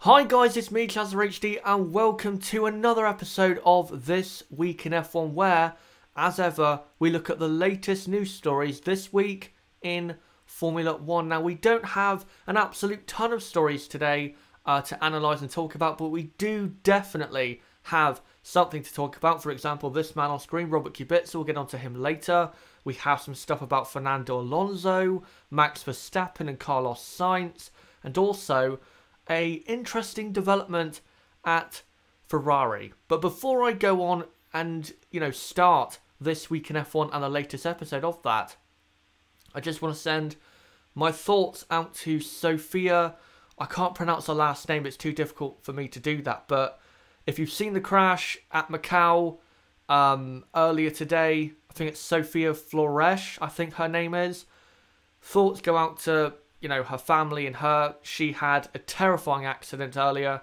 Hi guys, it's me, ChazzaHD, and welcome to another episode of This Week in F1 where, as ever, we look at the latest news stories this week in Formula 1. Now, we don't have an absolute ton of stories today to analyse and talk about, but we do definitely have something to talk about. For example, this man on screen, Robert Kubica, we'll get onto him later. We have some stuff about Fernando Alonso, Max Verstappen and Carlos Sainz, and also a interesting development at Ferrari. But before I go on and, start this week in F1 and the latest episode of that, I just want to send my thoughts out to Sophia. I can't pronounce her last name, it's too difficult for me to do that. But if you've seen the crash at Macau earlier today, I think it's Sophia Flores, I think her name is. Thoughts go out to her family and her. She had a terrifying accident earlier.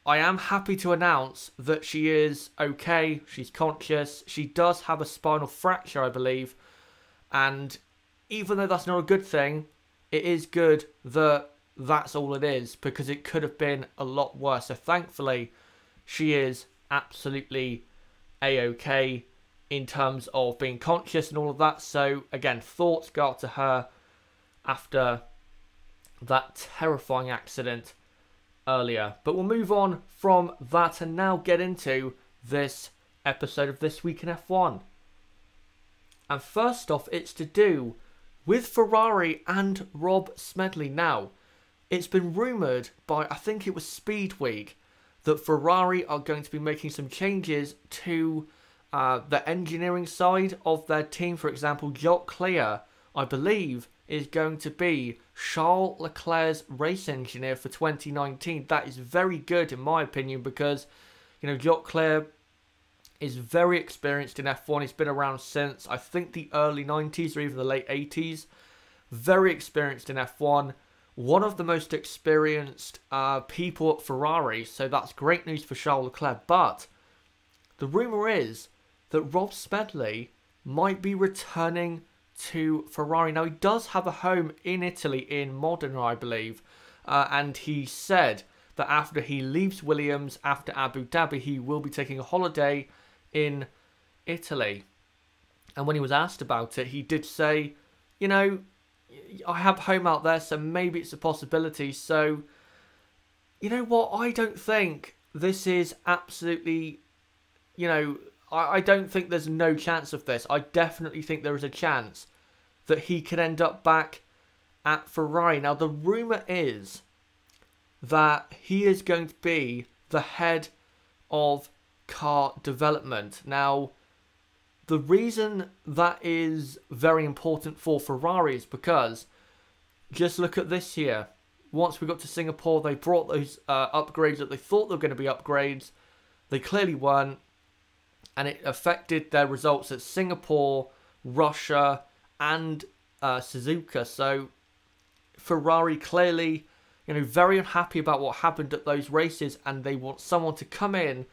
I am happy to announce that she is okay. She's conscious. She does have a spinal fracture, I believe. And even though that's not a good thing, it is good that that's all it is, because it could have been a lot worse. So thankfully, she is absolutely a-okay in terms of being conscious and all of that. So again, thoughts go out to her after that terrifying accident earlier. But we'll move on from that and now get into this episode of This Week in F1. And first off, it's to do with Ferrari and Rob Smedley. Now, it's been rumoured by, I think it was Speed Week, that Ferrari are going to be making some changes to the engineering side of their team. For example, Jacques Clear, I believe, is going to be Charles Leclerc's race engineer for 2019. That is very good in my opinion, because Jacques Clear is very experienced in F1. He's been around since I think the early 90s or even the late 80s. Very experienced in F1. One of the most experienced people at Ferrari, so that's great news for Charles Leclerc. But the rumour is that Rob Smedley might be returning to Ferrari. Now, he does have a home in Italy, in Modena, I believe. And he said that after he leaves Williams, after Abu Dhabi, he will be taking a holiday in Italy. And when he was asked about it, he did say, I have home out there, so maybe it's a possibility. So, you know what? I don't think this is absolutely, I don't think there's no chance of this. I definitely think there is a chance that he could end up back at Ferrari. Now, the rumour is that he is going to be the head of car development. Now, the reason that is very important for Ferrari is because, just look at this here. Once we got to Singapore, they brought those upgrades that they thought they were going to be upgrades. They clearly weren't. And it affected their results at Singapore, Russia, and Suzuka. So Ferrari clearly, very unhappy about what happened at those races, and they want someone to come in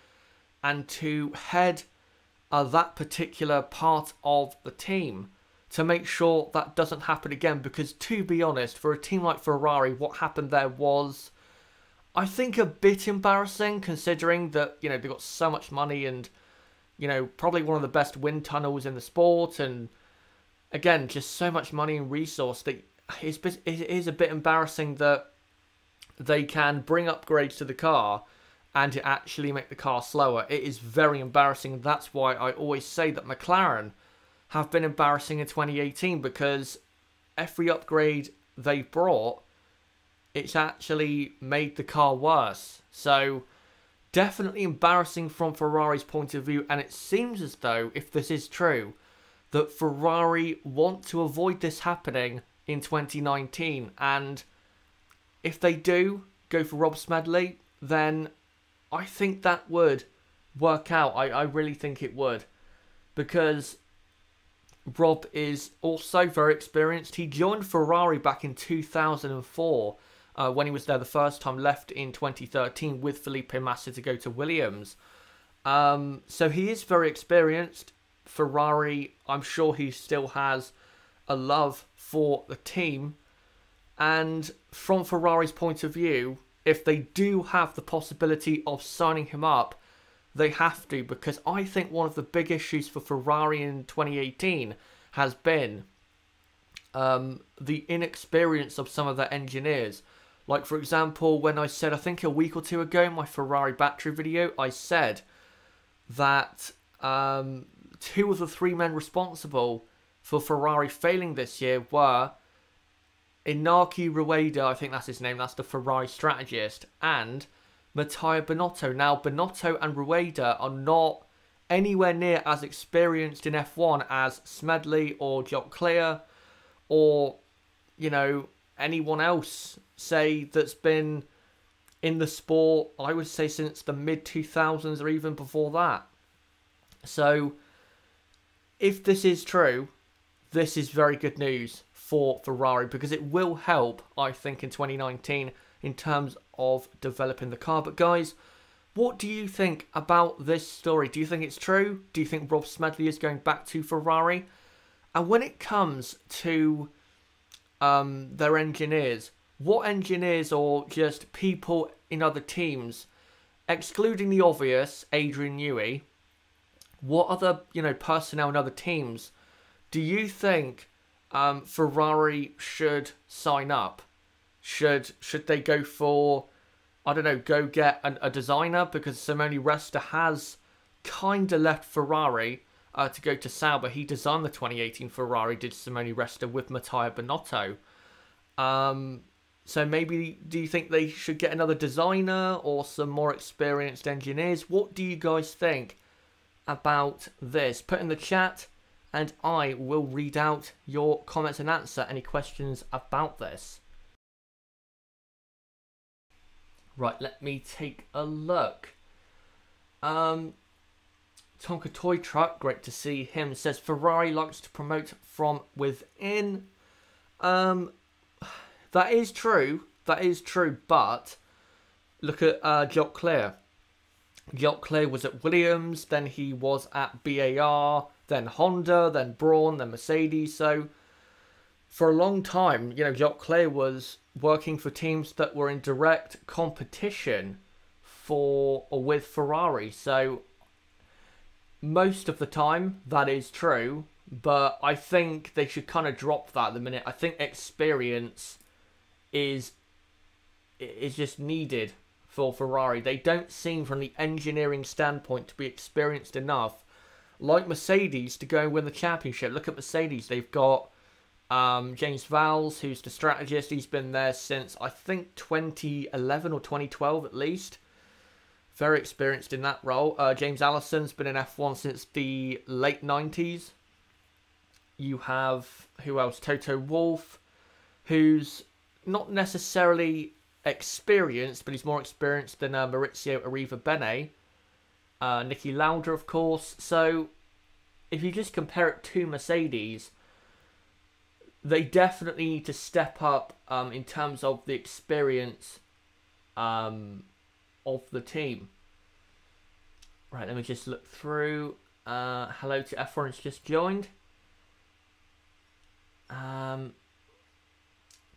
and to head that particular part of the team to make sure that doesn't happen again. Because to be honest, for a team like Ferrari, what happened there was, I think, a bit embarrassing, considering that, they got so much money and probably one of the best wind tunnels in the sport. And again, just so much money and resource that it is a bit embarrassing that they can bring upgrades to the car and to actually make the car slower. It is very embarrassing. That's why I always say that McLaren have been embarrassing in 2018, because every upgrade they brought, it's actually made the car worse. So definitely embarrassing from Ferrari's point of view, and it seems as though, if this is true, that Ferrari want to avoid this happening in 2019. And if they do go for Rob Smedley, then I think that would work out. I really think it would, because Rob is also very experienced. He joined Ferrari back in 2004, when he was there the first time, left in 2013 with Felipe Massa to go to Williams. So he is very experienced. Ferrari, I'm sure he still has a love for the team. And from Ferrari's point of view, if they do have the possibility of signing him up, they have to, because I think one of the big issues for Ferrari in 2018 has been the inexperience of some of their engineers. Like, for example, when I said, I think a week or two ago in my Ferrari battery video, I said that 2 of the 3 men responsible for Ferrari failing this year were Inaki Rueda, I think that's his name, that's the Ferrari strategist, and Matteo Binotto. Now, Binotto and Rueda are not anywhere near as experienced in F1 as Smedley or Jock Clear or, you know, anyone else, say, that's been in the sport, I would say, since the mid-2000s or even before that. So, if this is true, this is very good news for Ferrari, because it will help, I think, in 2019 in terms of developing the car. But guys, what do you think about this story? Do you think it's true? Do you think Rob Smedley is going back to Ferrari? And when it comes to their engineers, what engineers or just people in other teams, excluding the obvious, Adrian Newey, what other, you know, personnel in other teams do you think Ferrari should sign up? Should they go for, I don't know, go get a designer? Because Simone Resta has kind of left Ferrari to go to Sauber. He designed the 2018 Ferrari, did Simone Resta, with Matteo Binotto. So maybe, do you think they should get another designer or some more experienced engineers? What do you guys think about this? Put in the chat and I will read out your comments and answer any questions about this. Right, let me take a look. Tonka Toy Truck, great to see him, says Ferrari likes to promote from within. That is true. That is true, but look at Jock Clear. Jock Clear was at Williams, then he was at BAR, then Honda, then Braun, then Mercedes. So for a long time, you know, Jock Clear was working for teams that were in direct competition for or with Ferrari. So most of the time that is true, but I think they should kind of drop that at the minute. I think experience is just needed for Ferrari. They don't seem, from the engineering standpoint, to be experienced enough, like Mercedes, to go and win the championship. Look at Mercedes. They've got James Vowles, who's the strategist. He's been there since, I think, 2011 or 2012 at least. Very experienced in that role. James Allison's been in F1 since the late 90s. You have, who else? Toto Wolff, who's not necessarily experienced, but he's more experienced than Maurizio Arriva-Bene. Niki Lauda, of course. So, if you just compare it to Mercedes, they definitely need to step up in terms of the experience of the team. Right, let me just look through. Hello to F1's just joined.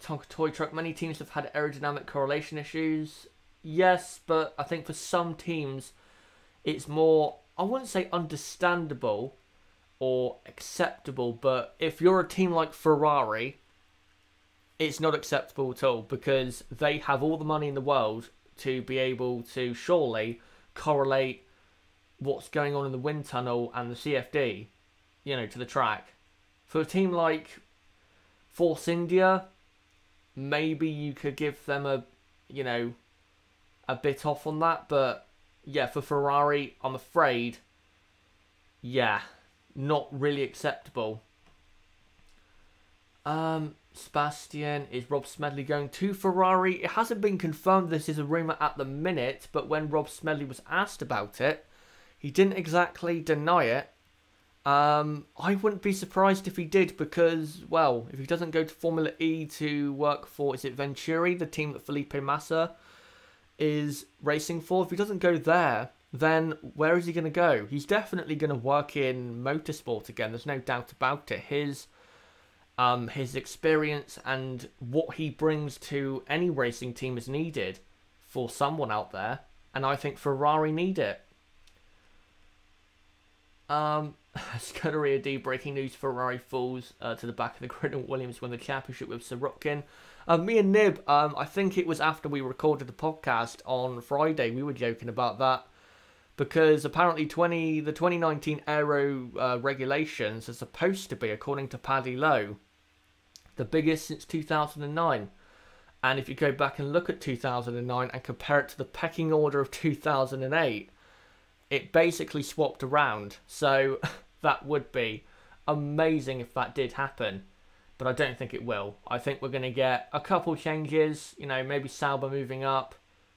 Tonka Toy Truck, many teams have had aerodynamic correlation issues. Yes, but I think for some teams it's more, I wouldn't say understandable or acceptable, but if you're a team like Ferrari, it's not acceptable at all, because they have all the money in the world to be able to surely correlate what's going on in the wind tunnel and the CFD, you know, to the track. For a team like Force India, maybe you could give them a, you know, a bit off on that, but yeah, for Ferrari, I'm afraid, yeah, not really acceptable. Sebastian, is Rob Smedley going to Ferrari? It hasn't been confirmed, this is a rumour at the minute, but when Rob Smedley was asked about it, he didn't exactly deny it. I wouldn't be surprised if he did, because, well, if he doesn't go to Formula E to work for, is it Venturi, the team that Felipe Massa is racing for? If he doesn't go there, then where is he going to go? He's definitely going to work in motorsport again, there's no doubt about it. His experience and what he brings to any racing team is needed for someone out there, and I think Ferrari need it. Scuderia D, breaking news: Ferrari falls to the back of the grid and Williams win the championship with Sorokin. Me and Nib, I think it was after we recorded the podcast on Friday, we were joking about that, because apparently the 2019 Aero regulations are supposed to be, according to Paddy Lowe, the biggest since 2009. And if you go back and look at 2009 and compare it to the pecking order of 2008, it basically swapped around. So that would be amazing if that did happen. But I don't think it will. I think we're going to get a couple changes. You know, maybe Sauber moving up,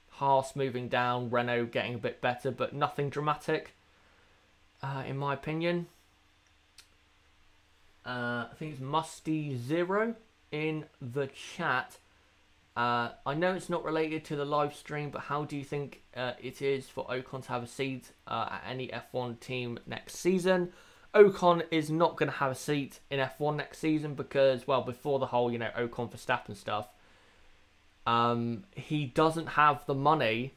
Haas moving down, Renault getting a bit better, but nothing dramatic, in my opinion. I think it's Musty Zero in the chat. I know it's not related to the live stream, but how do you think it is for Ocon to have a seat at any F1 team next season? Ocon is not going to have a seat in F1 next season because, well, before the whole, you know, Ocon Verstappen stuff, he doesn't have the money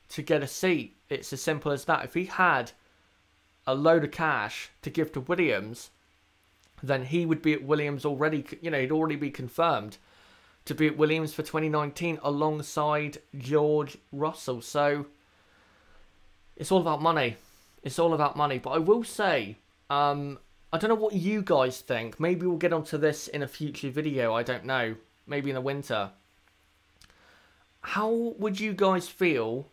to get a seat. It's as simple as that. If he had a load of cash to give to Williams, then he would be at Williams already, you know, he'd already be confirmed to be at Williams for 2019 alongside George Russell. So it's all about money. It's all about money. But I will say, I don't know what you guys think. Maybe we'll get onto this in a future video. I don't know. Maybe in the winter. How would you guys feel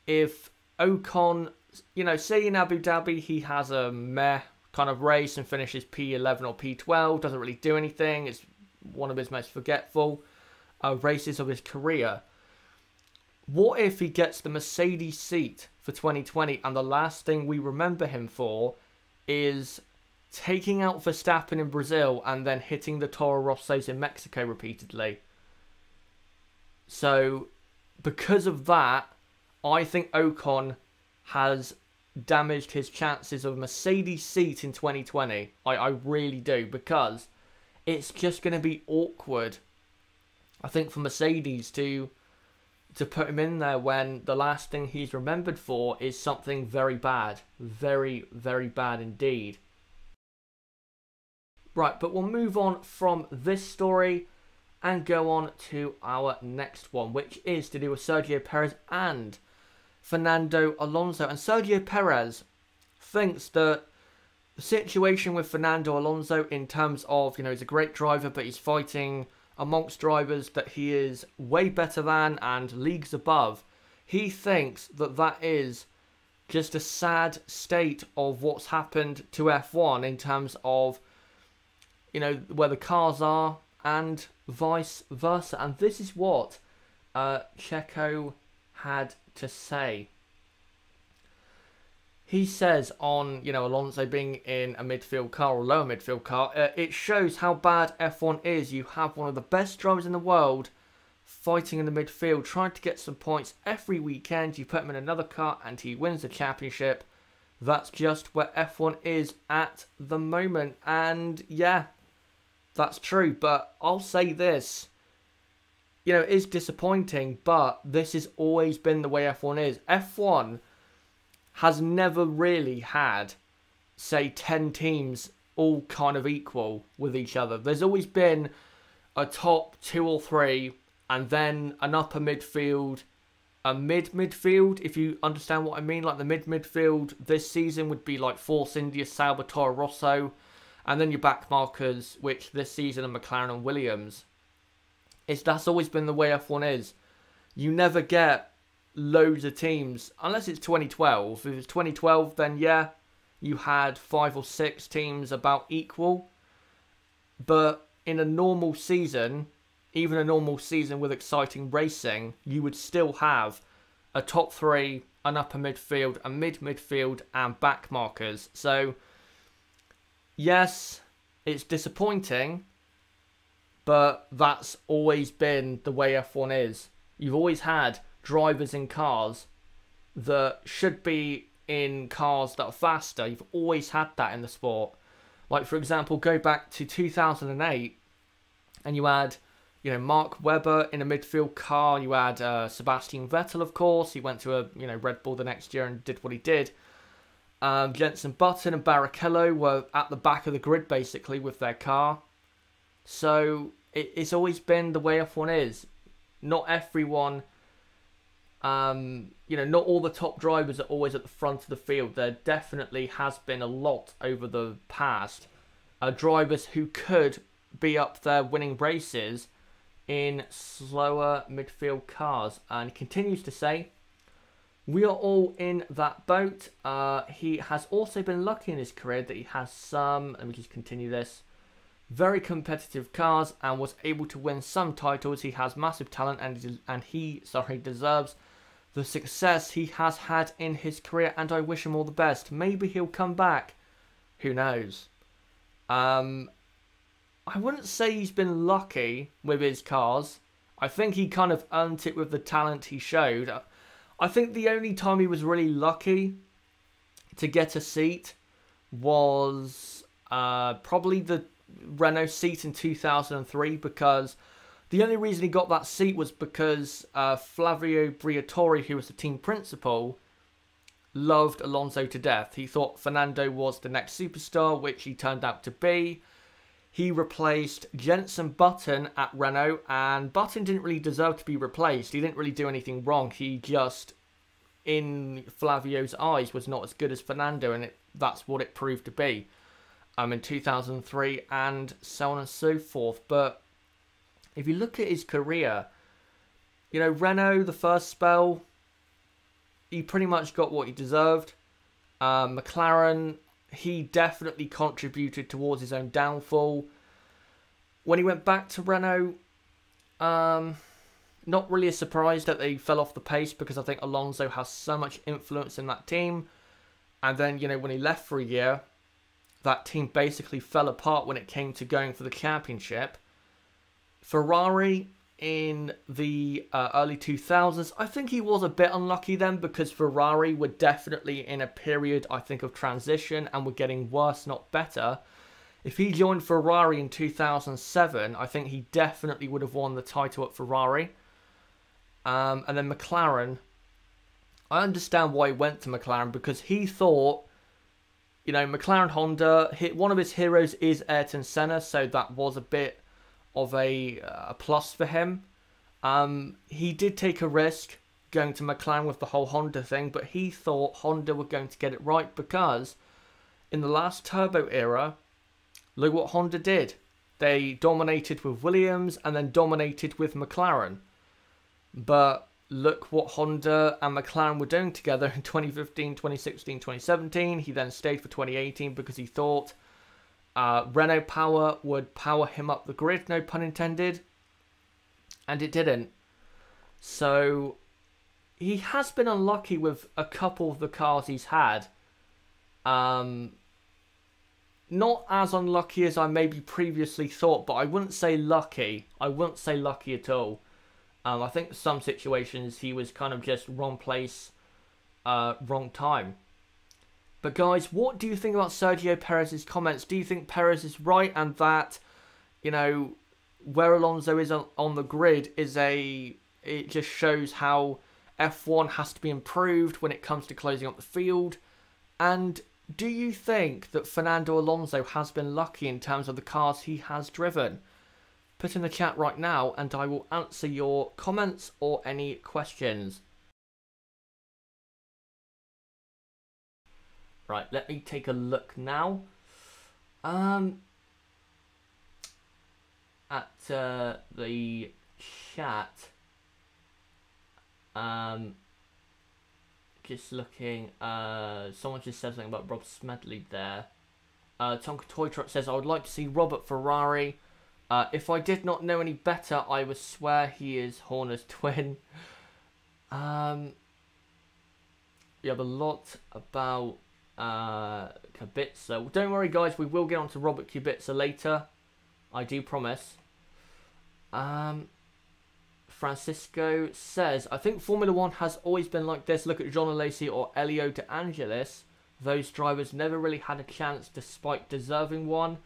if Ocon, you know, say in Abu Dhabi he has a meh kind of race and finishes P11 or P12, doesn't really do anything, it's one of his most forgetful races of his career. What if he gets the Mercedes seat for 2020 and the last thing we remember him for is taking out Verstappen in Brazil and then hitting the Toro Rossos in Mexico repeatedly? So, because of that, I think Ocon has damaged his chances of a Mercedes seat in 2020. I really do, because it's just going to be awkward, I think, for Mercedes to put him in there when the last thing he's remembered for is something very bad. Very, very bad indeed. Right, but we'll move on from this story and go on to our next one, which is to do with Sergio Perez and Fernando Alonso. And Sergio Perez thinks that the situation with Fernando Alonso in terms of, you know, he's a great driver, but he's fighting amongst drivers that he is way better than and leagues above. He thinks that that is just a sad state of what's happened to F1 in terms of, you know, where the cars are and vice versa. And this is what Checo had to say. He says on, you know, Alonso being in a midfield car or lower midfield car, it shows how bad F1 is. You have one of the best drivers in the world fighting in the midfield, trying to get some points every weekend. You put him in another car and he wins the championship. That's just where F1 is at the moment. And yeah, that's true. But I'll say this, you know, it is disappointing, but this has always been the way F1 is. F1 has never really had, say, 10 teams all kind of equal with each other. There's always been a top 2 or 3, and then an upper midfield, a mid-midfield, if you understand what I mean. Like the mid-midfield this season would be like Force India, Sauber, Toro Rosso, and then your back markers, which this season are McLaren and Williams. That's always been the way F1 is. You never get loads of teams, unless it's 2012. If it's 2012, then yeah, you had 5 or 6 teams about equal. But in a normal season, even a normal season with exciting racing, you would still have a top 3, an upper midfield, a mid-midfield, and back markers. So, yes, it's disappointing, but that's always been the way F1 is. You've always had drivers in cars that should be in cars that are faster. You've always had that in the sport. Like, for example, go back to 2008 and you had You know, Mark Webber in a midfield car. You had Sebastian Vettel, of course. He went to a Red Bull the next year and did what he did. Jenson Button and Barrichello were at the back of the grid, basically, with their car. So it's always been the way F1 is. Not everyone, not all the top drivers are always at the front of the field. There definitely has been a lot over the past. Drivers who could be up there winning races in slower midfield cars. And he continues to say, we are all in that boat. He has also been lucky in his career that he has some, let me just continue this, very competitive cars and was able to win some titles. He has massive talent and he deserves the success he has had in his career, and I wish him all the best. Maybe he'll come back. Who knows? I wouldn't say he's been lucky with his cars. I think he kind of earned it with the talent he showed. I think the only time he was really lucky to get a seat was probably the Renault seat in 2003, because the only reason he got that seat was because Flavio Briatore, who was the team principal, loved Alonso to death. He thought Fernando was the next superstar, which he turned out to be. He replaced Jenson Button at Renault, and Button didn't really deserve to be replaced. He didn't really do anything wrong. He just, in Flavio's eyes, was not as good as Fernando, and that's what it proved to be in 2003, and so on and so forth. But if you look at his career, Renault, the first spell, he pretty much got what he deserved. McLaren, he definitely contributed towards his own downfall. When he went back to Renault, not really a surprise that they fell off the pace, because I think Alonso has so much influence in that team. And then, when he left for a year, that team basically fell apart when it came to going for the championship. Ferrari in the early 2000s, I think he was a bit unlucky then, because Ferrari were definitely in a period, I think, of transition and were getting worse, not better. If he joined Ferrari in 2007, I think he definitely would have won the title at Ferrari. And then McLaren, I understand why he went to McLaren, because he thought, McLaren Honda, one of his heroes is Ayrton Senna, so that was a bit of a plus for him. He did take a risk going to McLaren with the whole Honda thing, but he thought Honda were going to get it right, because in the last turbo era, look what Honda did. They dominated with Williams and then dominated with McLaren. But look what Honda and McLaren were doing together in 2015, 2016, 2017. He then stayed for 2018 because he thought Renault power would power him up the grid, no pun intended. And it didn't. So he has been unlucky with a couple of the cars he's had. Not as unlucky as I maybe previously thought, but I wouldn't say lucky. I wouldn't say lucky at all. I think some situations he was kind of just wrong place, wrong time. But guys, what do you think about Sergio Perez's comments? Do you think Perez is right, and that, where Alonso is on the grid it just shows how F1 has to be improved when it comes to closing up the field? And do you think that Fernando Alonso has been lucky in terms of the cars he has driven? Put in the chat right now and I will answer your comments or any questions. Right, let me take a look now. At the chat. Just looking. Someone just said something about Rob Smedley there. Tonka Toy Truck says, I would like to see Robert Ferrari. If I did not know any better, I would swear he is Horner's twin. We have a lot about Kubica. Well, don't worry, guys. We will get on to Robert Kubica later. I do promise. Francisco says, I think Formula 1 has always been like this. Look at John Alesi or Elio De Angelis. Those drivers never really had a chance despite deserving one.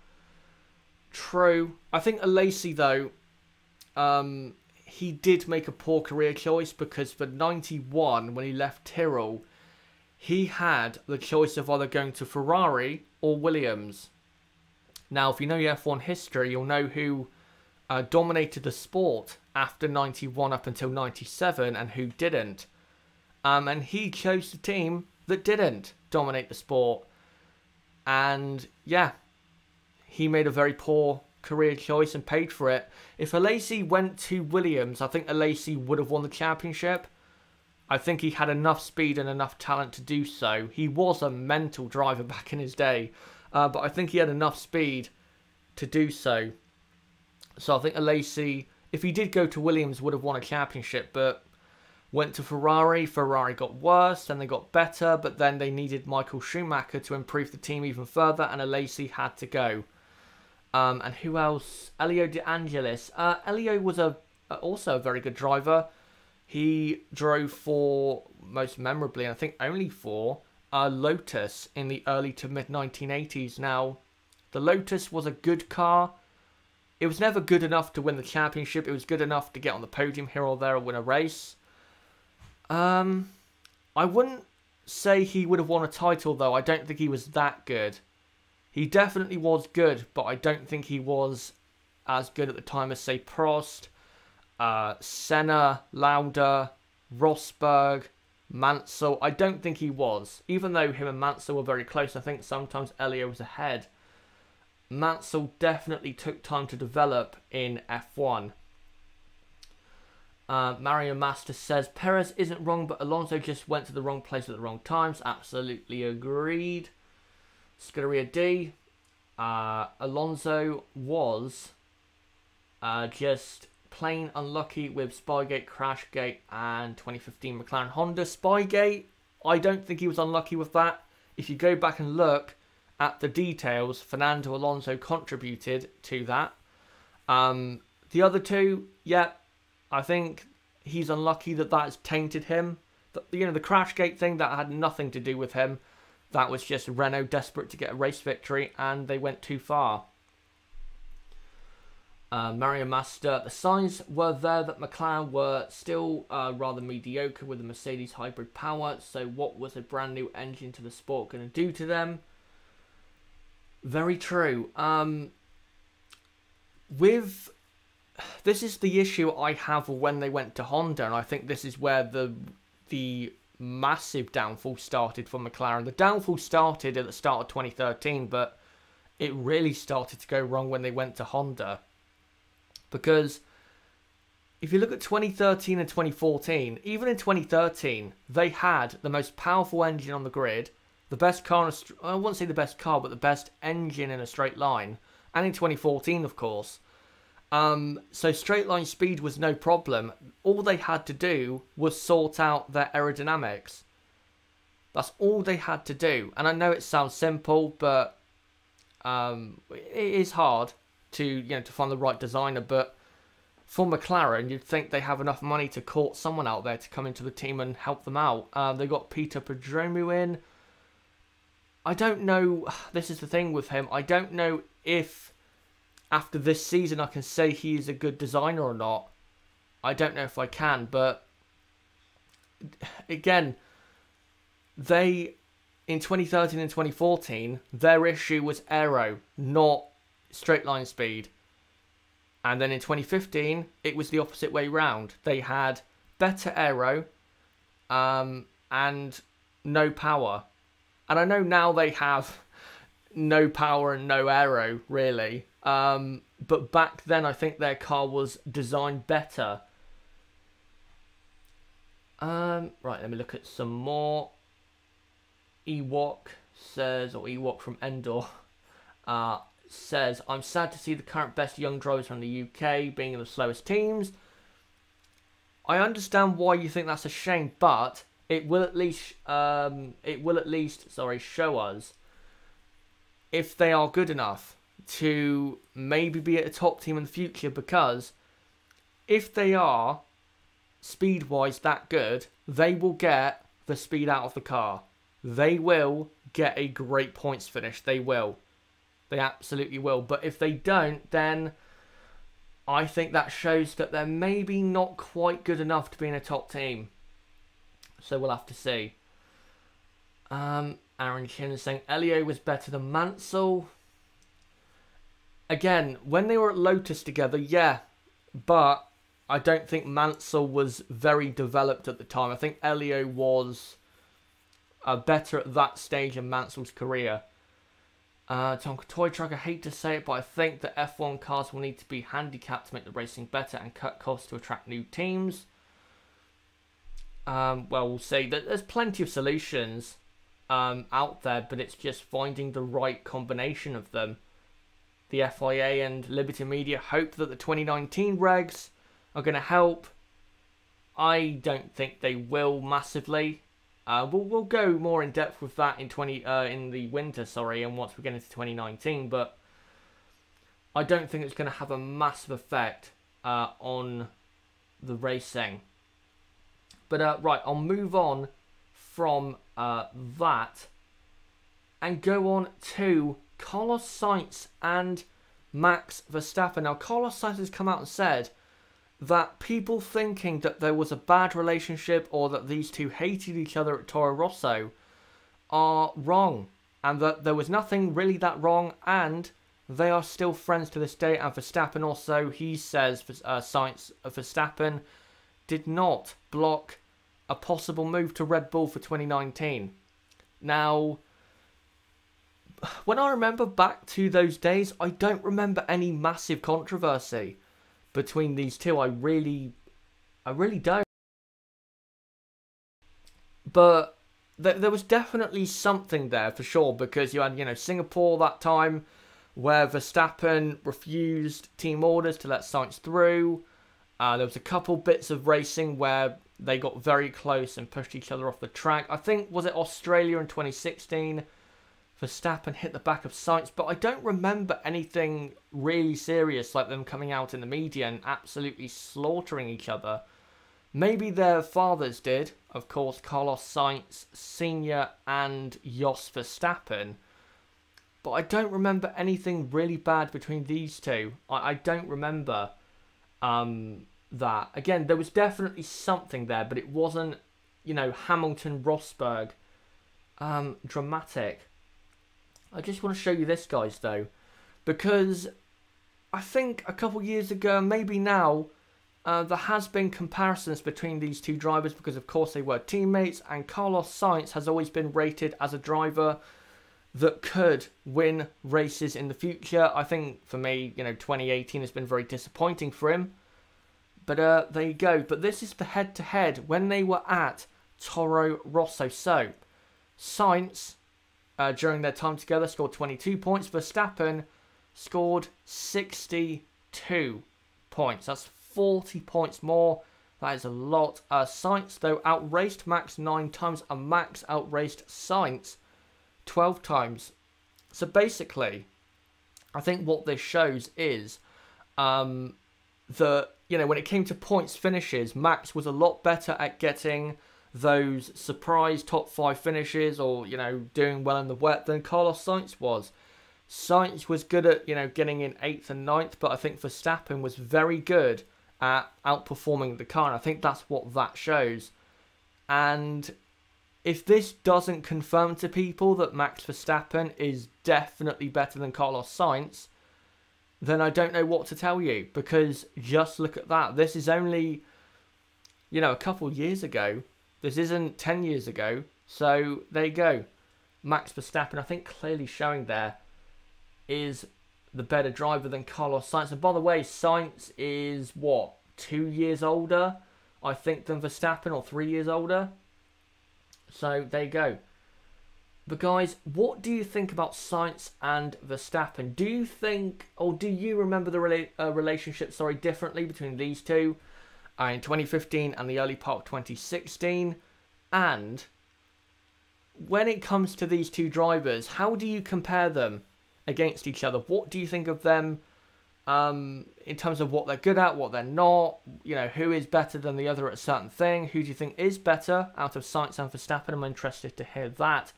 True. I think Alesi, though, he did make a poor career choice, because for 91, when he left Tyrrell, he had the choice of either going to Ferrari or Williams. Now, if you know your F1 history, you'll know who dominated the sport after 91 up until 97 and who didn't. And he chose the team that didn't dominate the sport. And yeah, he made a very poor career choice and paid for it. If Alesi went to Williams, I think Alesi would have won the championship. I think he had enough speed and enough talent to do so. He was a mental driver back in his day. But I think he had enough speed to do so. So I think Alesi, if he did go to Williams, would have won a championship. But went to Ferrari. Ferrari got worse, then they got better. But then they needed Michael Schumacher to improve the team even further. And Alesi had to go. And who else? Elio De Angelis. Elio was also a very good driver. He drove for, most memorably, and I think only for, Lotus in the early to mid 1980s. Now, the Lotus was a good car. It was never good enough to win the championship. It was good enough to get on the podium here or there or win a race. I wouldn't say he would have won a title, though. I don't think he was that good. He definitely was good, but I don't think he was as good at the time as, say, Prost, Senna, Lauda, Rosberg, Mansell. I don't think he was. Even though him and Mansell were very close, I think sometimes Elio was ahead. Mansell definitely took time to develop in F1. Mario Master says, Perez isn't wrong, but Alonso just went to the wrong place at the wrong times. Absolutely agreed. Scuderia D. Alonso was just plain unlucky with Spygate, Crashgate, and 2015 McLaren Honda. Spygate, I don't think he was unlucky with that. If you go back and look at the details, Fernando Alonso contributed to that. The other two, yeah, I think he's unlucky that has tainted him. The Crashgate thing, that had nothing to do with him. That was just Renault desperate to get a race victory, and they went too far. Mario Master, the signs were there that McLaren were still rather mediocre with the Mercedes hybrid power. So what was a brand new engine to the sport going to do to them? Very true. This is the issue I have when they went to Honda, and I think this is where the massive downfall started for McLaren. The downfall started at the start of 2013, but it really started to go wrong when they went to Honda. Because if you look at 2013 and 2014, even in 2013, they had the most powerful engine on the grid, the best car, I wouldn't say the best car, but the best engine in a straight line. And in 2014, of course. So straight line speed was no problem. All they had to do was sort out their aerodynamics. That's all they had to do. And I know it sounds simple, but it is hard to find the right designer. But for McLaren, you'd think they have enough money to court someone out there to come into the team and help them out. They got Peter Pedromu in. I don't know. This is the thing with him. I don't know if after this season I can say he is a good designer or not. I don't know if I can, but again, in 2013 and 2014, their issue was aero, not straight line speed. And then in 2015, it was the opposite way round. They had better aero and no power. And I know now they have no power and no aero, really. But back then, I think their car was designed better. Right, let me look at some more. Ewok says, or Ewok from Endor, says, I'm sad to see the current best young drivers from the UK being in the slowest teams. I understand why you think that's a shame, but it will at least show us if they are good enough to maybe be at a top team in the future, because if they are speed-wise that good, they will get the speed out of the car. They will get a great points finish. They will. They absolutely will. But if they don't, then I think that shows that they're maybe not quite good enough to be in a top team. So we'll have to see. Aaron Chin is saying Elio was better than Mansell. Again, when they were at Lotus together, yeah. But I don't think Mansell was very developed at the time. I think Elio was better at that stage in Mansell's career. Tom Toy Truck, I hate to say it, but I think that F1 cars will need to be handicapped to make the racing better and cut costs to attract new teams. Well, we'll see. There's plenty of solutions out there, but it's just finding the right combination of them. The FIA and Liberty Media hope that the 2019 regs are going to help. I don't think they will massively. We'll go more in depth with that in the winter, and once we get into 2019. But I don't think it's going to have a massive effect on the racing. But right, I'll move on from that and go on to Carlos Sainz and Max Verstappen. Now, Carlos Sainz has come out and said that people thinking that there was a bad relationship or that these two hated each other at Toro Rosso are wrong, and that there was nothing really that wrong, and they are still friends to this day. And Verstappen also, he says, Sainz, Verstappen did not block a possible move to Red Bull for 2019. Now, when I remember back to those days, I don't remember any massive controversy between these two. I really don't. But there was definitely something there for sure, because you had, Singapore that time where Verstappen refused team orders to let Sainz through. There was a couple bits of racing where they got very close and pushed each other off the track. I think, was it Australia in 2016? Verstappen hit the back of Sainz, but I don't remember anything really serious like them coming out in the media and absolutely slaughtering each other. Maybe their fathers did, of course, Carlos Sainz Sr. and Jos Verstappen, but I don't remember anything really bad between these two. I don't remember that. Again, there was definitely something there, but it wasn't, Hamilton-Rosberg dramatic. I just want to show you this, guys, though, because I think a couple years ago, maybe now, there has been comparisons between these two drivers because, of course, they were teammates, and Carlos Sainz has always been rated as a driver that could win races in the future. I think, for me, 2018 has been very disappointing for him, but there you go. But this is the head-to-head when they were at Toro Rosso. So, Sainz, during their time together, scored 22 points. Verstappen scored 62 points. That's 40 points more. That is a lot. Sainz, though, outraced Max 9 times, and Max outraced Sainz 12 times. So basically, I think what this shows is that, when it came to points finishes, Max was a lot better at getting those surprise top 5 finishes or, doing well in the wet than Carlos Sainz was. Sainz was good at, getting in 8th and 9th, but I think Verstappen was very good at outperforming the car, and I think that's what that shows. And if this doesn't confirm to people that Max Verstappen is definitely better than Carlos Sainz, then I don't know what to tell you, because just look at that. This is only, a couple years ago. This isn't 10 years ago. So there you go. Max Verstappen, I think, clearly showing there, is the better driver than Carlos Sainz. And by the way, Sainz is, 2 years older, I think, than Verstappen, or 3 years older. So there you go. But guys, what do you think about Sainz and Verstappen? Do you think, or do you remember the relationship, differently between these two in 2015 and the early part of 2016? And when it comes to these two drivers, how do you compare them against each other? What do you think of them in terms of what they're good at, what they're not? Who is better than the other at a certain thing? Who do you think is better out of Sainz and Verstappen? I'm interested to hear that.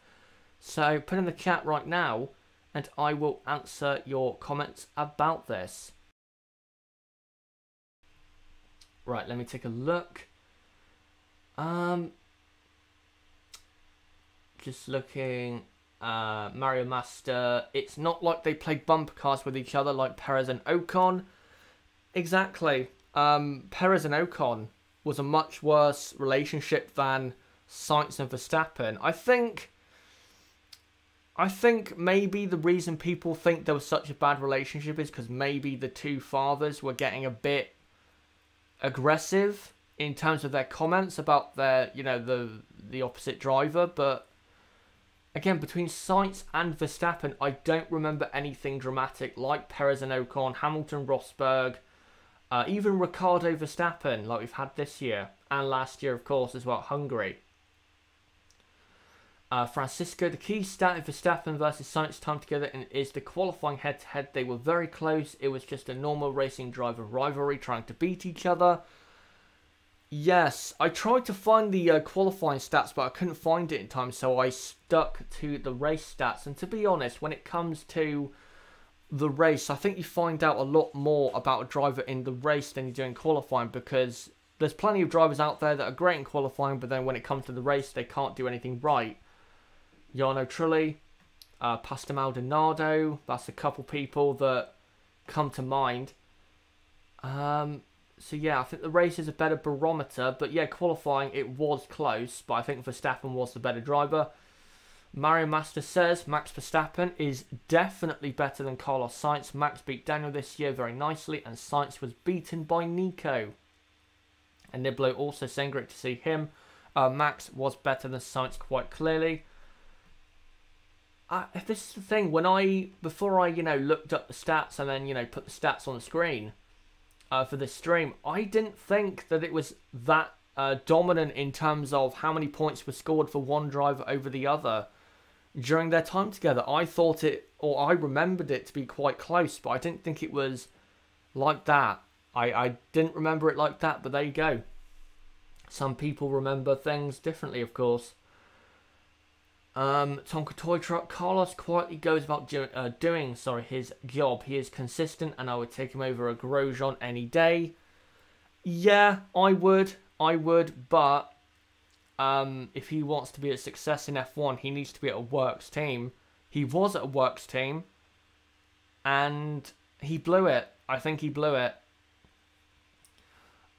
So put in the chat right now, and I will answer your comments about this. Right, let me take a look. Just looking. Mario Master. It's not like they played bumper cars with each other like Perez and Ocon. Exactly. Perez and Ocon was a much worse relationship than Sainz and Verstappen. I think maybe the reason people think there was such a bad relationship is because maybe the two fathers were getting a bit aggressive in terms of their comments about their, the opposite driver. But again, between Sainz and Verstappen, I don't remember anything dramatic like Perez and Ocon, Hamilton, Rosberg, even Ricciardo Verstappen like we've had this year and last year, of course, as well, Hungary. Francisco, the key stat of Verstappen versus Sainz time together is the qualifying head-to-head. They were very close. It was just a normal racing driver rivalry trying to beat each other. Yes, I tried to find the qualifying stats, but I couldn't find it in time, so I stuck to the race stats. And to be honest, when it comes to the race, I think you find out a lot more about a driver in the race than you do in qualifying, because there's plenty of drivers out there that are great in qualifying, but then when it comes to the race, they can't do anything right. Jarno Trulli, Pastor Maldonado, that's a couple people that come to mind. So yeah, I think the race is a better barometer, but yeah, qualifying, it was close, but I think Verstappen was the better driver. Mario Master says Max Verstappen is definitely better than Carlos Sainz. Max beat Daniel this year very nicely, and Sainz was beaten by Nico. And Niblo also saying great to see him. Max was better than Sainz quite clearly. This is the thing, before I looked up the stats and then put the stats on the screen for this stream, I didn't think that it was that dominant in terms of how many points were scored for one driver over the other during their time together. I thought I remembered it to be quite close, but I didn't think it was like that. I didn't remember it like that, but there you go. Some people remember things differently, of course. Tonka Toy Truck, Carlos quietly goes about doing his job. He is consistent, and I would take him over a Grosjean any day. Yeah, I would, but if he wants to be a success in F1, he needs to be at a works team. He was at a works team, and he blew it. I think he blew it.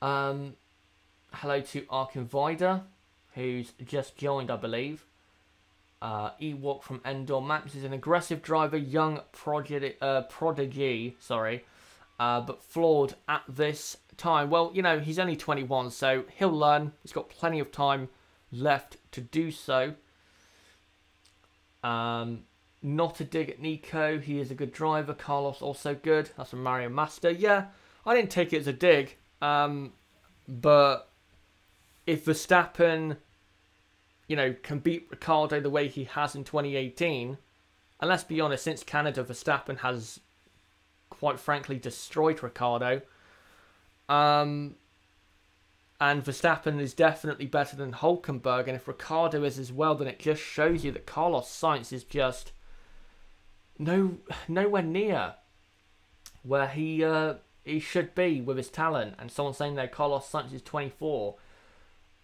Hello to Arkinvider, who's just joined, I believe. Ewok from Endor. Max is an aggressive driver, young prodigy, but flawed at this time. Well, he's only 21, so he'll learn. He's got plenty of time left to do so. Not a dig at Nico. He is a good driver. Carlos also good. That's from Mario Master. Yeah, I didn't take it as a dig. But if Verstappen can beat Ricciardo the way he has in 2018, and let's be honest, since Canada, Verstappen has, quite frankly, destroyed Ricciardo. And Verstappen is definitely better than Hülkenberg, and if Ricciardo is as well, then it just shows you that Carlos Sainz is just nowhere near where he should be with his talent. And someone saying there, Carlos Sainz is 24.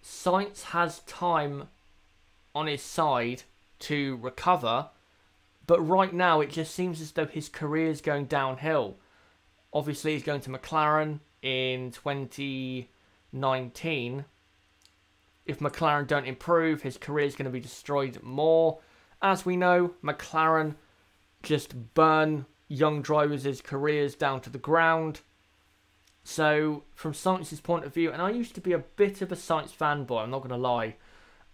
Sainz has time on his side to recover, but right now it just seems as though his career is going downhill. Obviously, he's going to McLaren in 2019. If McLaren don't improve, his career is going to be destroyed more. As we know, McLaren just burn young drivers' careers down to the ground. So, from Sainz's point of view, and I used to be a bit of a Sainz fanboy, I'm not going to lie,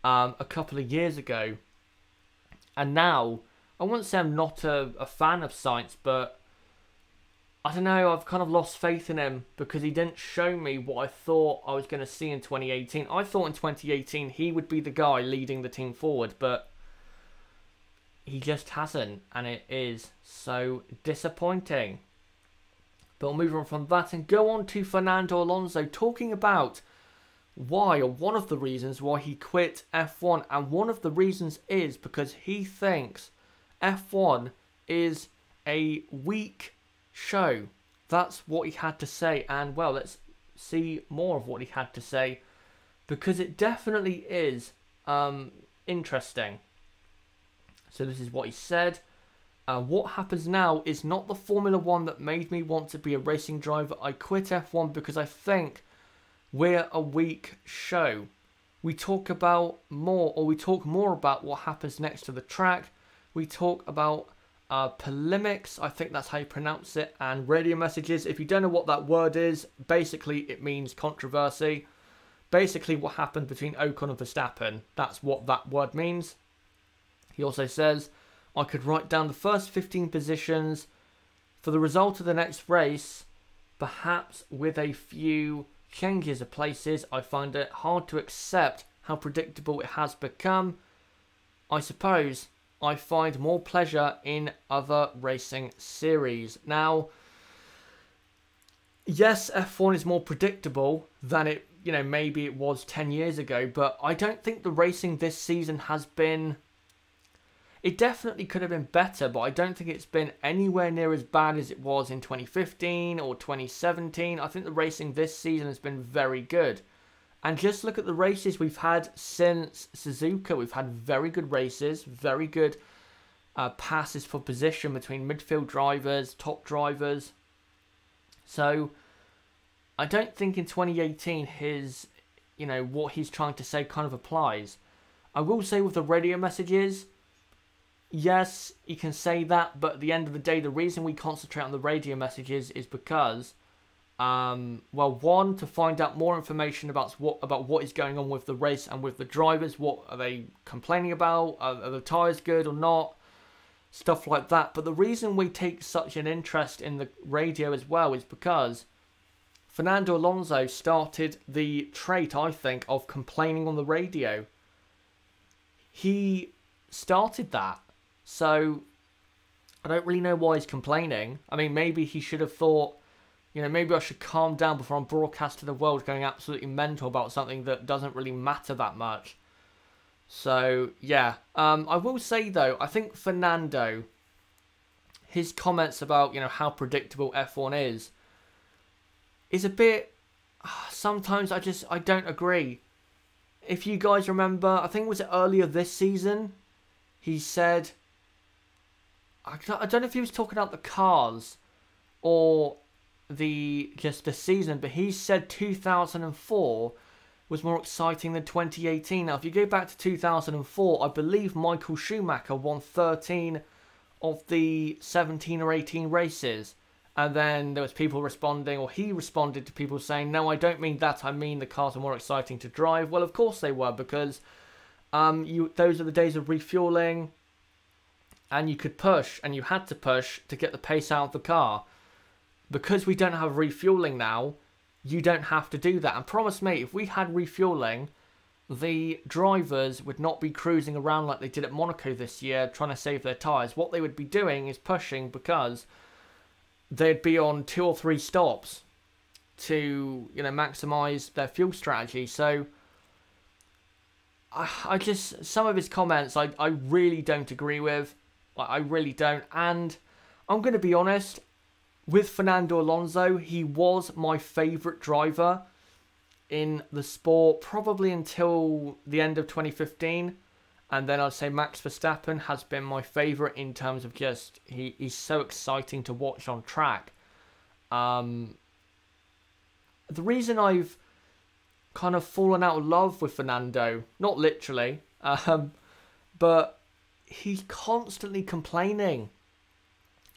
a couple of years ago. And now, I wouldn't say I'm not a fan of Sainz, but I don't know, I've kind of lost faith in him because he didn't show me what I thought I was going to see in 2018. I thought in 2018 he would be the guy leading the team forward, but he just hasn't, and it is so disappointing. But we'll move on from that and go on to Fernando Alonso, talking about why, or one of the reasons why he quit F1. And one of the reasons is because he thinks F1 is a weak show. That's what he had to say. And, well, let's see more of what he had to say, because it definitely is interesting. So this is what he said. What happens now is not the Formula 1 that made me want to be a racing driver. I quit F1 because I think we're a weak show. We talk more about what happens next to the track. We talk about polemics, I think that's how you pronounce it, and radio messages. If you don't know what that word is, basically it means controversy. Basically what happened between Ocon and Verstappen, that's what that word means. He also says, I could write down the first 15 positions for the result of the next race, perhaps with a few changes of places. I find it hard to accept how predictable it has become. I suppose I find more pleasure in other racing series. Now, yes, F1 is more predictable than it, maybe it was 10 years ago, but I don't think the racing this season has been... It definitely could have been better, but I don't think it's been anywhere near as bad as it was in 2015 or 2017. I think the racing this season has been very good. And just look at the races we've had since Suzuka. We've had very good races, very good passes for position between midfield drivers, top drivers. So I don't think in 2018 his, what he's trying to say kind of applies. I will say with the radio messages, yes, you can say that, but at the end of the day, the reason we concentrate on the radio messages is because, one, to find out more information about what is going on with the race and with the drivers. What are they complaining about? Are the tyres good or not? Stuff like that. But the reason we take such an interest in the radio as well is because Fernando Alonso started the trait, I think, of complaining on the radio. He started that. So, I don't really know why he's complaining. I mean, maybe he should have thought, maybe I should calm down before I'm broadcast to the world going absolutely mental about something that doesn't really matter that much. So, yeah. I will say, though, I think Fernando, his comments about, how predictable F1 is a bit... Sometimes I don't agree. If you guys remember, I think it was earlier this season, he said... I don't know if he was talking about the cars or just the season, but he said 2004 was more exciting than 2018. Now, if you go back to 2004, I believe Michael Schumacher won 13 of the 17 or 18 races. And then there was people responding, or he responded to people saying, no, I don't mean that. I mean the cars are more exciting to drive. Well, of course they were, because those are the days of refueling. And you could push, and you had to push to get the pace out of the car. Because we don't have refueling now, you don't have to do that. And promise me, if we had refueling, the drivers would not be cruising around like they did at Monaco this year, trying to save their tyres. What they would be doing is pushing, because they'd be on 2 or 3 stops to, maximise their fuel strategy. So, some of his comments I really don't agree with. I really don't. And I'm going to be honest, with Fernando Alonso, he was my favourite driver in the sport, probably until the end of 2015. And then I'd say Max Verstappen has been my favourite in terms of just, he's so exciting to watch on track. The reason I've kind of fallen out of love with Fernando, not literally, but he's constantly complaining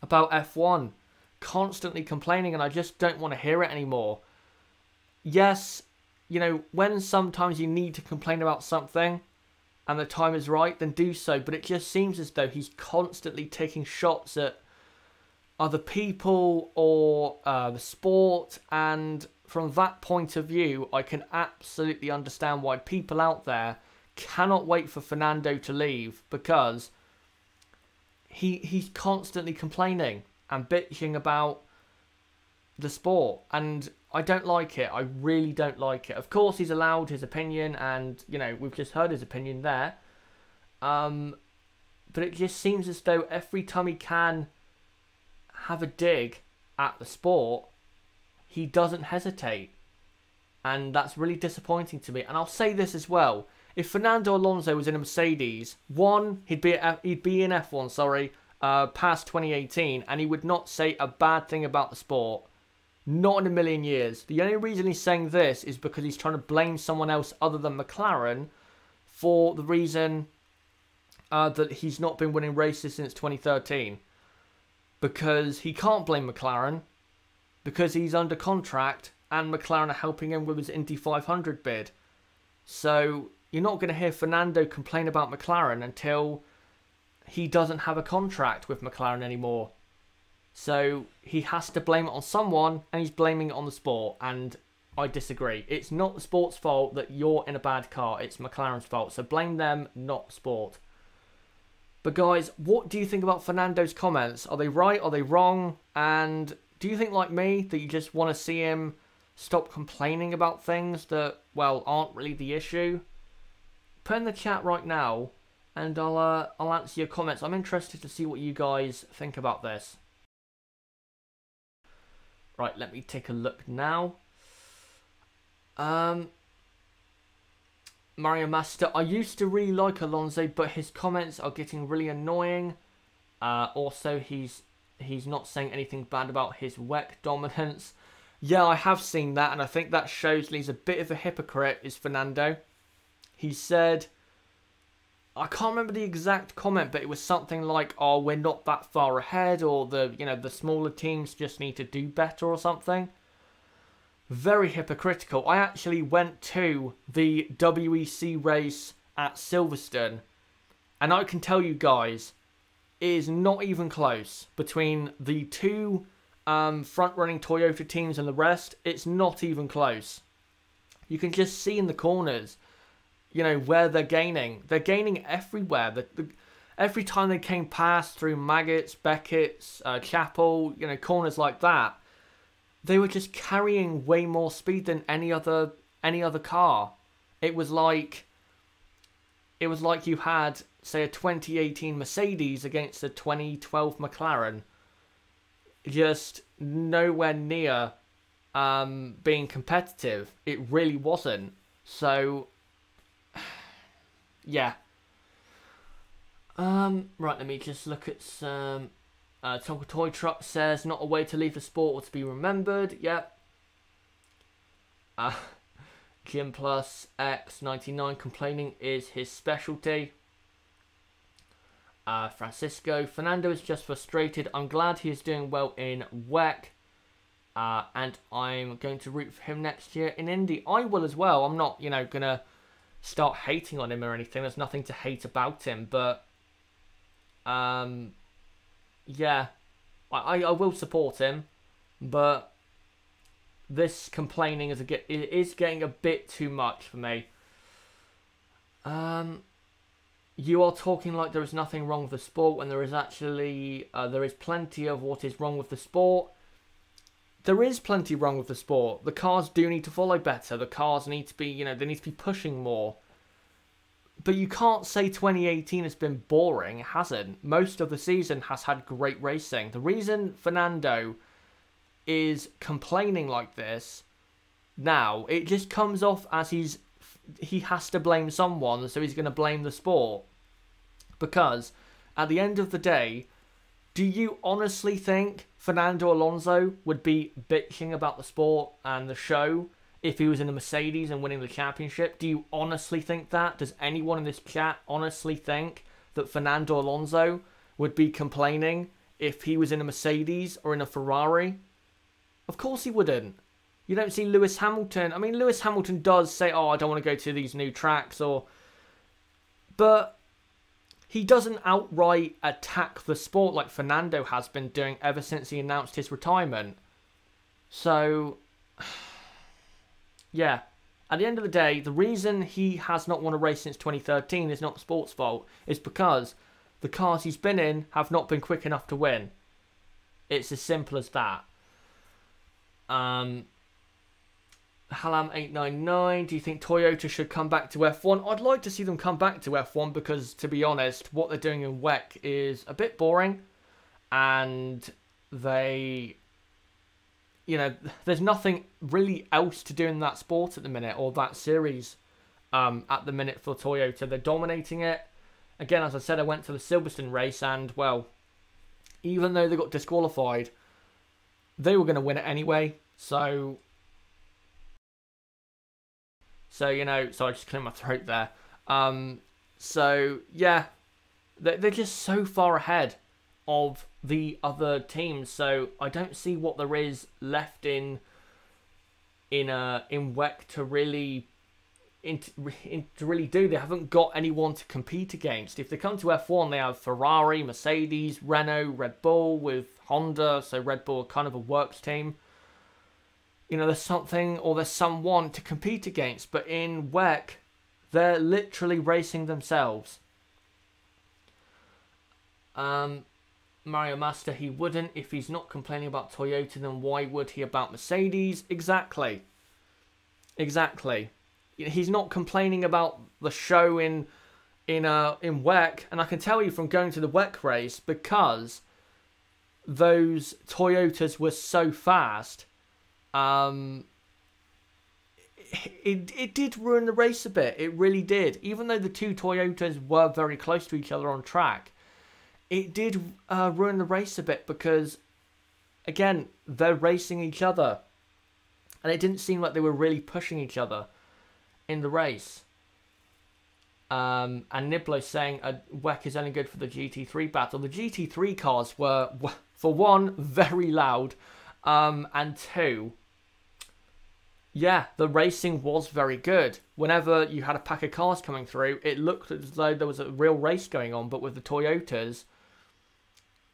about F1. Constantly complaining, and I just don't want to hear it anymore. Yes, when sometimes you need to complain about something and the time is right, then do so. But it just seems as though he's constantly taking shots at other people or the sport. And from that point of view, I can absolutely understand why people out there cannot wait for Fernando to leave, because he's constantly complaining and bitching about the sport, and I don't like it. I really don't like it. Of course, he's allowed his opinion, and we've just heard his opinion there. But it just seems as though every time he can have a dig at the sport, he doesn't hesitate. And that's really disappointing to me. And I'll say this as well. If Fernando Alonso was in a Mercedes, one, he'd be in F1, sorry, past 2018, and he would not say a bad thing about the sport. Not in a million years. The only reason he's saying this is because he's trying to blame someone else other than McLaren for the reason that he's not been winning races since 2013. Because he can't blame McLaren, because he's under contract, and McLaren are helping him with his Indy 500 bid. So you're not going to hear Fernando complain about McLaren until he doesn't have a contract with McLaren anymore. So he has to blame it on someone, and he's blaming it on the sport, and I disagree. It's not the sport's fault that you're in a bad car, it's McLaren's fault, so blame them, not sport. But guys, what do you think about Fernando's comments? Are they right, are they wrong? And do you think, like me, that you just want to see him stop complaining about things that, well, aren't really the issue? Put in the chat right now, and I'll answer your comments. I'm interested to see what you guys think about this. Right, let me take a look now. Mario Master, I used to really like Alonso, but his comments are getting really annoying. Also, he's not saying anything bad about his WEC dominance. Yeah, I have seen that, and I think that shows that he's a bit of a hypocrite, is Fernando. He said, I can't remember the exact comment, but it was something like, oh, we're not that far ahead, or the smaller teams just need to do better or something. Very hypocritical. I actually went to the WEC race at Silverstone, and I can tell you guys, it is not even close between the two front-running Toyota teams and the rest. It's not even close. You can just see in the corners, where they're gaining. They're gaining everywhere. Every time they came past through Maggots, Beckett's, Chapel, corners like that, they were just carrying way more speed than any other car. It was like you had, say, a 2018 Mercedes against a 2012 McLaren. Just nowhere near being competitive. It really wasn't. So, yeah. Right, let me just look at some... Tonka Toy Truck says, not a way to leave the sport or to be remembered. Yep. Jim Plus X99, complaining is his specialty. Francisco, Fernando is just frustrated. I'm glad he is doing well in WEC. And I'm going to root for him next year in Indy. I will as well. I'm not, going to start hating on him or anything. There's nothing to hate about him. But, yeah, I will support him. But this complaining is getting a bit too much for me. You are talking like there is nothing wrong with the sport when there is actually, there is plenty of what is wrong with the sport. There is plenty wrong with the sport. The cars do need to follow better. The cars need to be, they need to be pushing more. But you can't say 2018 has been boring. It hasn't. Most of the season has had great racing. The reason Fernando is complaining like this now, it just comes off as he has to blame someone, so he's going to blame the sport. Because at the end of the day, do you honestly think Fernando Alonso would be bitching about the sport and the show if he was in a Mercedes and winning the championship? Do you honestly think that? Does anyone in this chat honestly think that Fernando Alonso would be complaining if he was in a Mercedes or in a Ferrari? Of course he wouldn't. You don't see Lewis Hamilton. I mean, Lewis Hamilton does say, oh, I don't want to go to these new tracks, but he doesn't outright attack the sport like Fernando has been doing ever since he announced his retirement. So, yeah. At the end of the day, the reason he has not won a race since 2013 is not the sport's fault. It's because the cars he's been in have not been quick enough to win. It's as simple as that. Halam899, do you think Toyota should come back to F1? I'd like to see them come back to F1 because, to be honest, what they're doing in WEC is a bit boring. And they there's nothing really else to do in that sport at the minute, or that series at the minute for Toyota. They're dominating it. Again, as I said, I went to the Silverstone race, and, well, even though they got disqualified, they were going to win it anyway. So sorry, I just cleared my throat there. So, yeah, they're just so far ahead of the other teams. So I don't see what there is left in WEC to really do. They haven't got anyone to compete against. If they come to F1, they have Ferrari, Mercedes, Renault, Red Bull with Honda. So Red Bull are kind of a works team. There's something or there's someone to compete against. But in WEC, they're literally racing themselves. Mario Master, he wouldn't. If he's not complaining about Toyota, then why would he about Mercedes? Exactly. He's not complaining about the show in WEC, and I can tell you from going to the WEC race, because those Toyotas were so fast, it did ruin the race a bit. It really did. Even though the two Toyotas were very close to each other on track, it did ruin the race a bit because, again, they're racing each other. And it didn't seem like they were really pushing each other in the race. And Niblo's saying WEC is only good for the GT3 battle. The GT3 cars were, for one, very loud. And two, yeah, the racing was very good. Whenever you had a pack of cars coming through, it looked as though there was a real race going on. But with the Toyotas,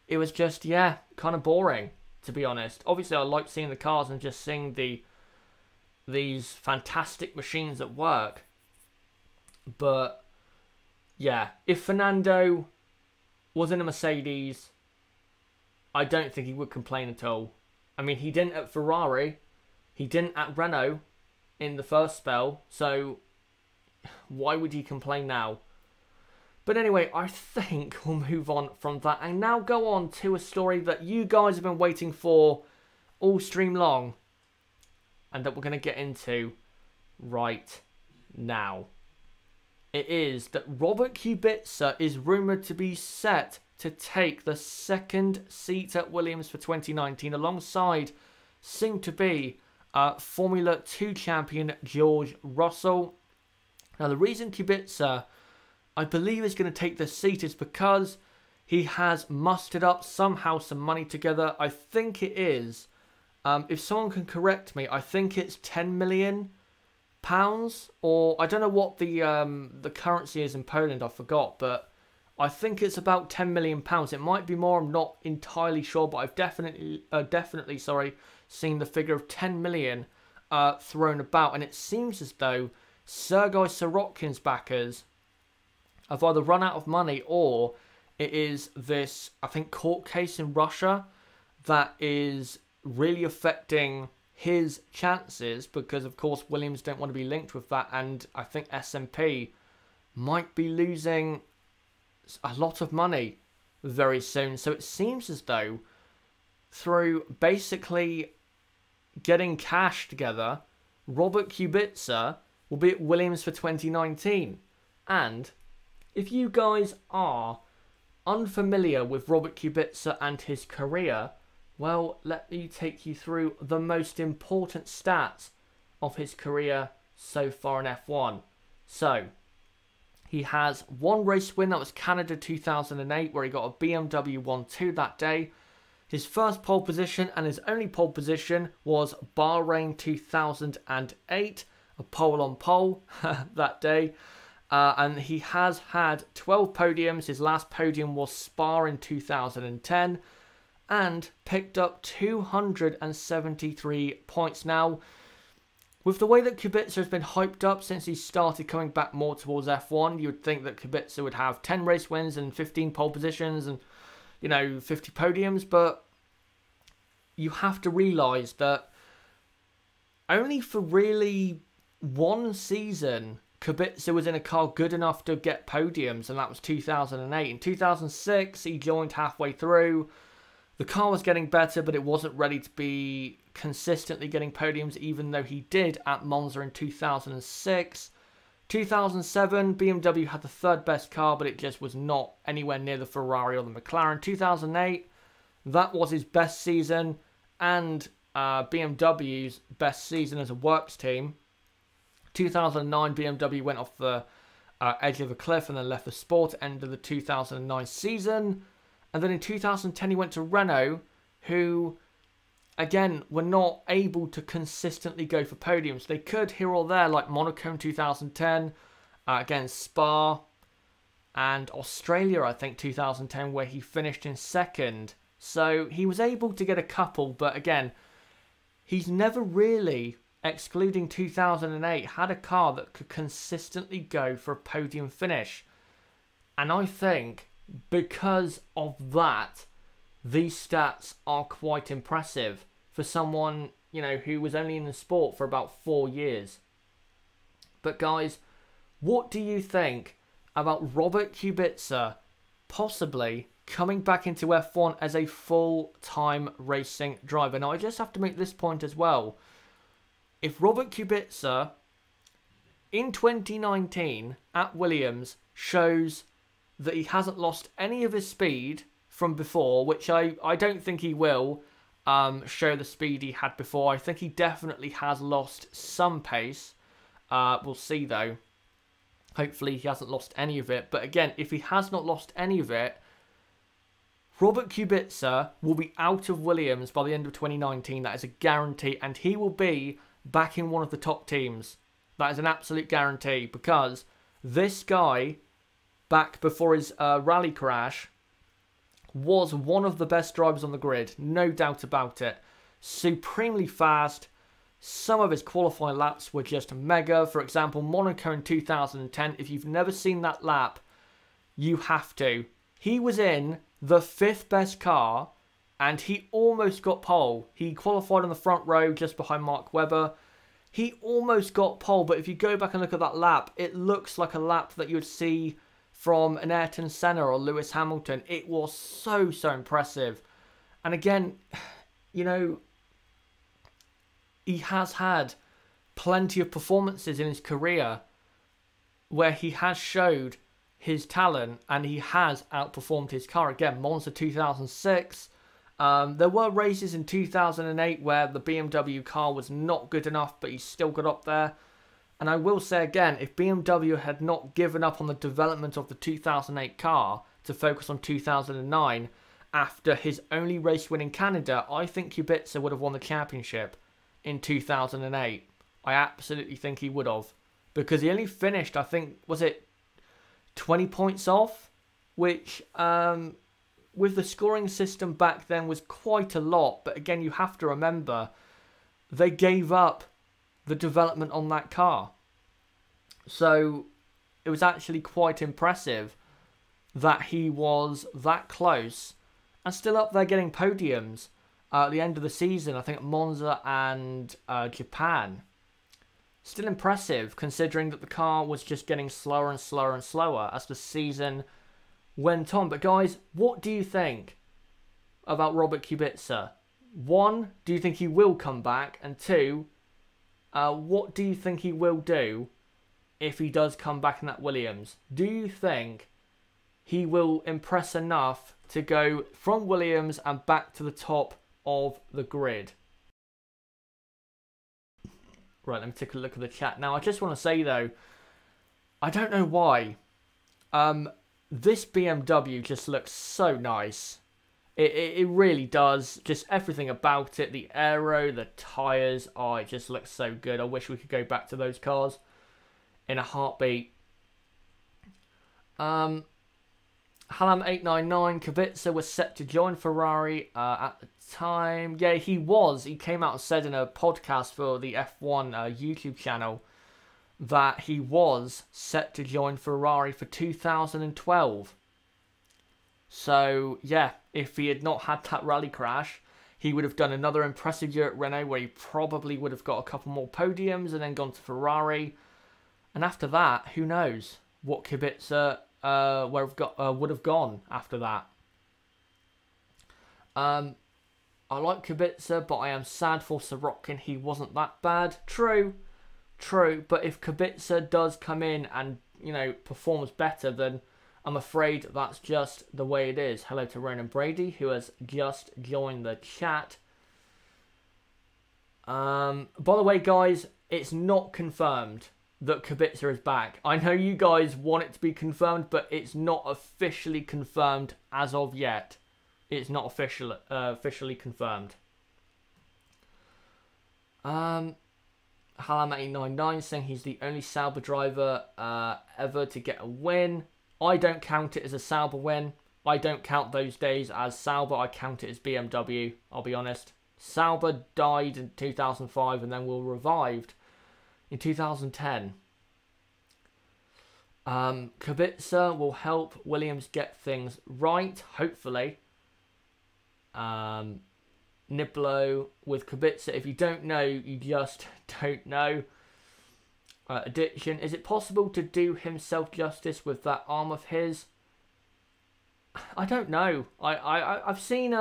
it was just, yeah, kind of boring, to be honest. Obviously, I like seeing the cars and just seeing these fantastic machines at work. But, yeah, if Fernando was in a Mercedes, I don't think he would complain at all. I mean, he didn't at Ferrari. He didn't at Renault in the first spell. So, why would he complain now? But anyway, I think we'll move on from that and now go on to a story that you guys have been waiting for all stream long, and that we're going to get into right now. It is that Robert Kubica is rumoured to be set to take the second seat at Williams for 2019 alongside soon-to-be Formula 2 champion George Russell. Now, the reason Kubica, I believe, is going to take this seat is because he has mustered up somehow some money together. I think it is, if someone can correct me, I think it's £10 million, or I don't know what the currency is in Poland, I forgot, but I think it's about £10 million. It might be more, I'm not entirely sure, but I've definitely seen the figure of 10 million thrown about, and it seems as though Sergei Sorokin's backers have either run out of money, or it is this, I think, court case in Russia that is really affecting his chances, because of course Williams don't want to be linked with that, and I think SMP might be losing a lot of money very soon. So it seems as though through basically getting cash together, Robert Kubica will be at Williams for 2019. And if you guys are unfamiliar with Robert Kubica and his career, well, let me take you through the most important stats of his career so far in F1. So, he has one race win, that was Canada 2008, where he got a BMW 1-2 that day. His first pole position and his only pole position was Bahrain 2008, a pole on pole that day. And he has had 12 podiums. His last podium was Spa in 2010. And picked up 273 points. Now, with the way that Kubica has been hyped up since he started coming back more towards F1, you would think that Kubica would have 10 race wins and 15 pole positions and, 50 podiums. But you have to realise that only for really one season, Kubica was in a car good enough to get podiums, and that was 2008. In 2006, he joined halfway through. The car was getting better, but it wasn't ready to be consistently getting podiums, even though he did at Monza in 2006. 2007, BMW had the third best car, but it just was not anywhere near the Ferrari or the McLaren. 2008, that was his best season and BMW's best season as a works team. 2009, BMW went off the edge of a cliff and then left the sport at the end of the 2009 season. And then in 2010, he went to Renault, who, again, were not able to consistently go for podiums. They could here or there, like Monaco in 2010, again, Spa, and Australia, I think, 2010, where he finished in second. So he was able to get a couple, but again, he's never really, excluding 2008, had a car that could consistently go for a podium finish. And I think because of that, these stats are quite impressive for someone, you know, who was only in the sport for about 4 years. But guys, what do you think about Robert Kubica possibly coming back into F1 as a full-time racing driver? Now, I just have to make this point as well. If Robert Kubica in 2019 at Williams shows that he hasn't lost any of his speed from before, which I don't think he will show the speed he had before. I think he definitely has lost some pace. We'll see though. Hopefully he hasn't lost any of it. But again, if he has not lost any of it, Robert Kubica will be out of Williams by the end of 2019. That is a guarantee. And he will be back in one of the top teams. That is an absolute guarantee. Because this guy, back before his rally crash, was one of the best drivers on the grid. No doubt about it. Supremely fast. Some of his qualifying laps were just mega. For example, Monaco in 2010. If you've never seen that lap, you have to. He was in the 5th best car and he almost got pole. He qualified on the front row just behind Mark Webber. He almost got pole, but if you go back and look at that lap, it looks like a lap that you would see from an Ayrton Senna or Lewis Hamilton. It was so impressive. And again, you know, he has had plenty of performances in his career where he has showed his talent and he has outperformed his car. Again, Monza 2006. There were races in 2008 where the BMW car was not good enough, but he still got up there. And I will say again, if BMW had not given up on the development of the 2008 car to focus on 2009, after his only race win in Canada, I think Kubica would have won the championship in 2008. I absolutely think he would have. Because he only finished, I think, was it 20 points off? Which, with the scoring system back then, was quite a lot. But again, you have to remember, they gave up the development on that car. So it was actually quite impressive that he was that close and still up there getting podiums at the end of the season. I think at Monza and Japan. Still impressive considering that the car was just getting slower and slower and slower as the season went on. But guys, what do you think about Robert Kubica? 1, do you think he will come back? And 2, what do you think he will do if he does come back in that Williams? Do you think he will impress enough to go from Williams and back to the top of the grid? Right, let me take a look at the chat. Now, I just want to say, though, I don't know why. This BMW just looks so nice. It really does. Just everything about it. The aero, the tyres. Oh, it just looks so good. I wish we could go back to those cars in a heartbeat. Halam899, Kubica was set to join Ferrari at the time. Yeah, he was. He came out and said in a podcast for the F1 YouTube channel that he was set to join Ferrari for 2012. So, yeah, if he had not had that rally crash, he would have done another impressive year at Renault where he probably would have got a couple more podiums and then gone to Ferrari. And after that, who knows what Kubica would have gone after that. I like Kubica, but I am sad for Sorokin. He wasn't that bad. True. But if Kubica does come in and, performs better, then I'm afraid that's just the way it is. Hello to Ronan Brady, who has just joined the chat. By the way, guys, it's not confirmed that Kubica is back. I know you guys want it to be confirmed, but it's not officially confirmed as of yet. It's not officially confirmed. Halam899 saying he's the only Sauber driver ever to get a win. I don't count it as a Sauber win. I don't count those days as Sauber. I count it as BMW, I'll be honest. Sauber died in 2005 and then were revived in 2010. Kubica will help Williams get things right, hopefully. Niblo with Kubica. If you don't know, you just don't know. Addiction. Is it possible to do himself justice with that arm of his? I don't know. I've seen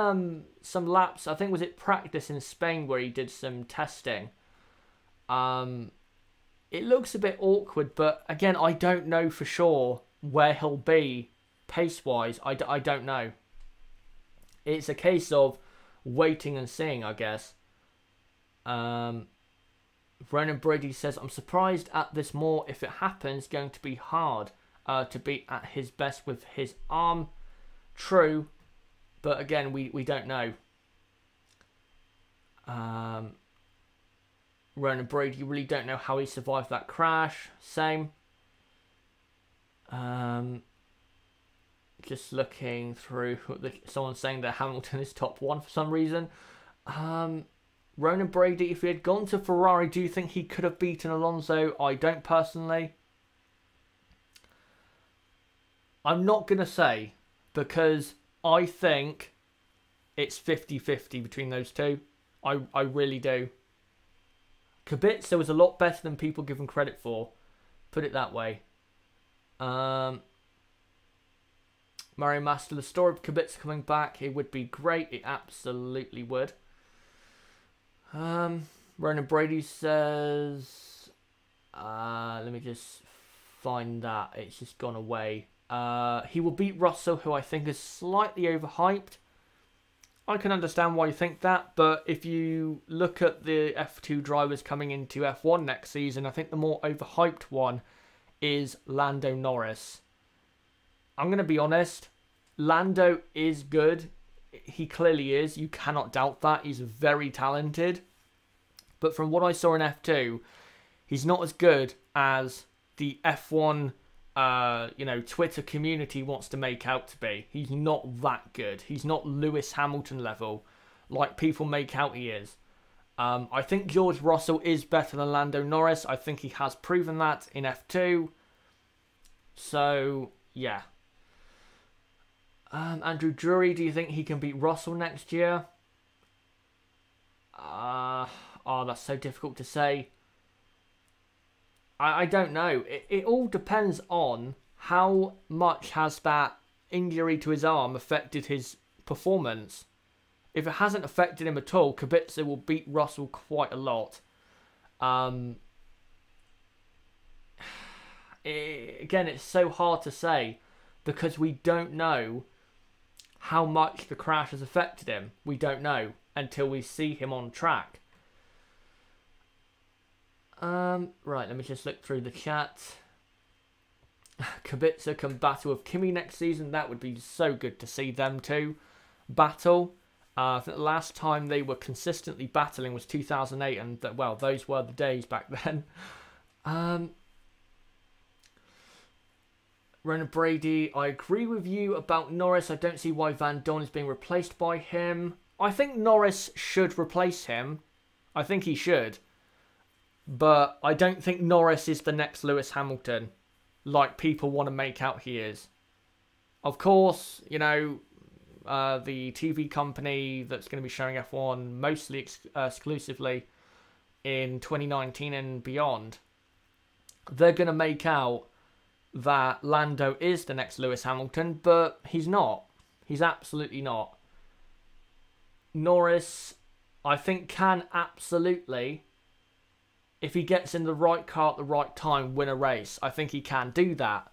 some laps. I think was it practice in Spain where he did some testing. It looks a bit awkward, but again, I don't know for sure where he'll be pace wise. I don't know. It's a case of waiting and seeing, I guess. Ronan Brady says, I'm surprised at this more. If it happens, going to be hard to be at his best with his arm. True, but again, we don't know. Ronan Brady, you really don't know how he survived that crash. Same. Just looking through, someone saying that Hamilton is top one for some reason. Ronan Brady, if he had gone to Ferrari, do you think he could have beaten Alonso? I don't personally. I'm not going to say, because I think it's 50-50 between those two. I really do. Kubica was a lot better than people give him credit for. Put it that way. Mario Master, the story of Kubica coming back, it would be great. It absolutely would. Ronan Brady says... let me just find that. It's just gone away. He will beat Russell, who I think is slightly overhyped. I can understand why you think that, but if you look at the F2 drivers coming into F1 next season, I think the more overhyped one is Lando Norris. I'm going to be honest, Lando is good. He clearly is. You cannot doubt that. He's very talented. But from what I saw in F2, he's not as good as the F1 Twitter community wants to make out to be. He's not that good. He's not Lewis Hamilton level like people make out he is. I think George Russell is better than Lando Norris. I think he has proven that in F2. So, yeah. Andrew Drury, do you think he can beat Russell next year? That's so difficult to say. I don't know. It all depends on how much has that injury to his arm affected his performance. If it hasn't affected him at all, Kubica will beat Russell quite a lot. Again, it's so hard to say because we don't know how much the crash has affected him. We don't know until we see him on track. Right, let me just look through the chat. Kubica can battle with Kimi next season. That would be so good to see them two battle. I think the last time they were consistently battling was 2008, and well, those were the days back then. Ronan Brady, I agree with you about Norris. I don't see why Van Dorn is being replaced by him. I think Norris should replace him. I think he should. But I don't think Norris is the next Lewis Hamilton, like people want to make out he is. Of course, the TV company that's going to be showing F1 mostly exclusively in 2019 and beyond, they're going to make out that Lando is the next Lewis Hamilton, but he's not. He's absolutely not. Norris, I think, can absolutely, if he gets in the right car at the right time, win a race. I think he can do that.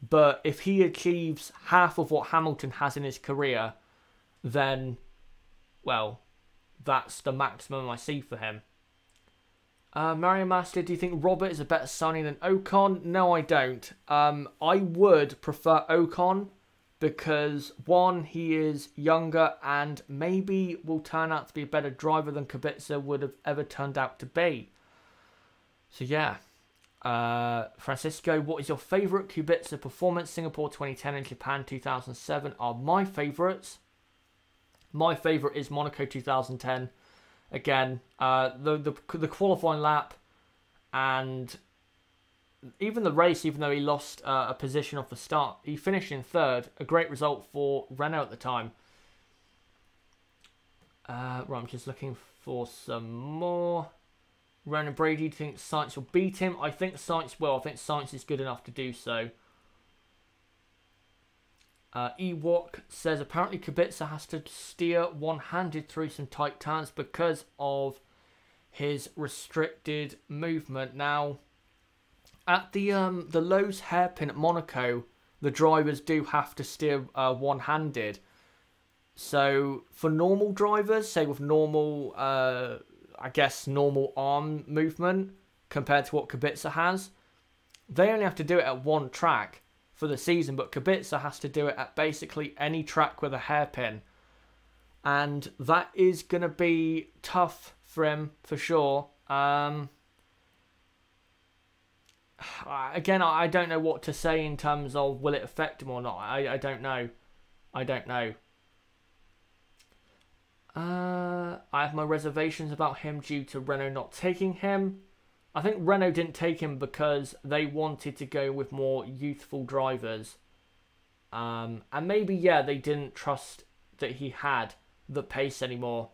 But if he achieves half of what Hamilton has in his career, then, well, that's the maximum I see for him. Mario Master, do you think Robert is a better signing than Ocon? No, I don't. I would prefer Ocon because, one, he is younger and maybe will turn out to be a better driver than Kubica would have ever turned out to be. So, yeah. Francisco, what is your favourite Kubica performance? Singapore 2010 and Japan 2007 are my favourites. My favourite is Monaco 2010. Again, the qualifying lap and even the race, even though he lost a position off the start, he finished in third. A great result for Renault at the time. Right, I'm just looking for some more. Ronan Brady, do you think Sainz will beat him? I think Sainz will. I think Sainz is good enough to do so. Ewok says apparently Kubica has to steer one-handed through some tight turns because of his restricted movement. Now, at the Lowe's hairpin at Monaco, the drivers do have to steer one-handed. So for normal drivers, say with normal, I guess normal arm movement compared to what Kubica has, they only have to do it at one track for the season, but Kubica has to do it at basically any track with a hairpin. And that is going to be tough for him, for sure. Again, I don't know what to say in terms of will it affect him or not. I don't know. I don't know. I have my reservations about him due to Renault not taking him. I think Renault didn't take him because they wanted to go with more youthful drivers. And maybe, yeah, they didn't trust that he had the pace anymore.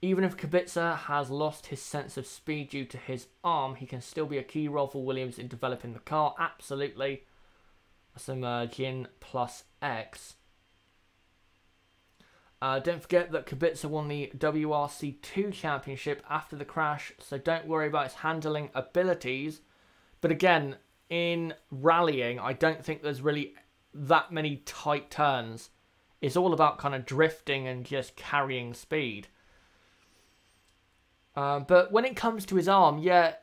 Even if Kubica has lost his sense of speed due to his arm, he can still be a key role for Williams in developing the car. Absolutely. Some Jin plus X. Don't forget that Kubica won the WRC2 championship after the crash, so don't worry about his handling abilities. But again, in rallying, I don't think there's really that many tight turns. It's all about kind of drifting and just carrying speed. But when it comes to his arm, yeah,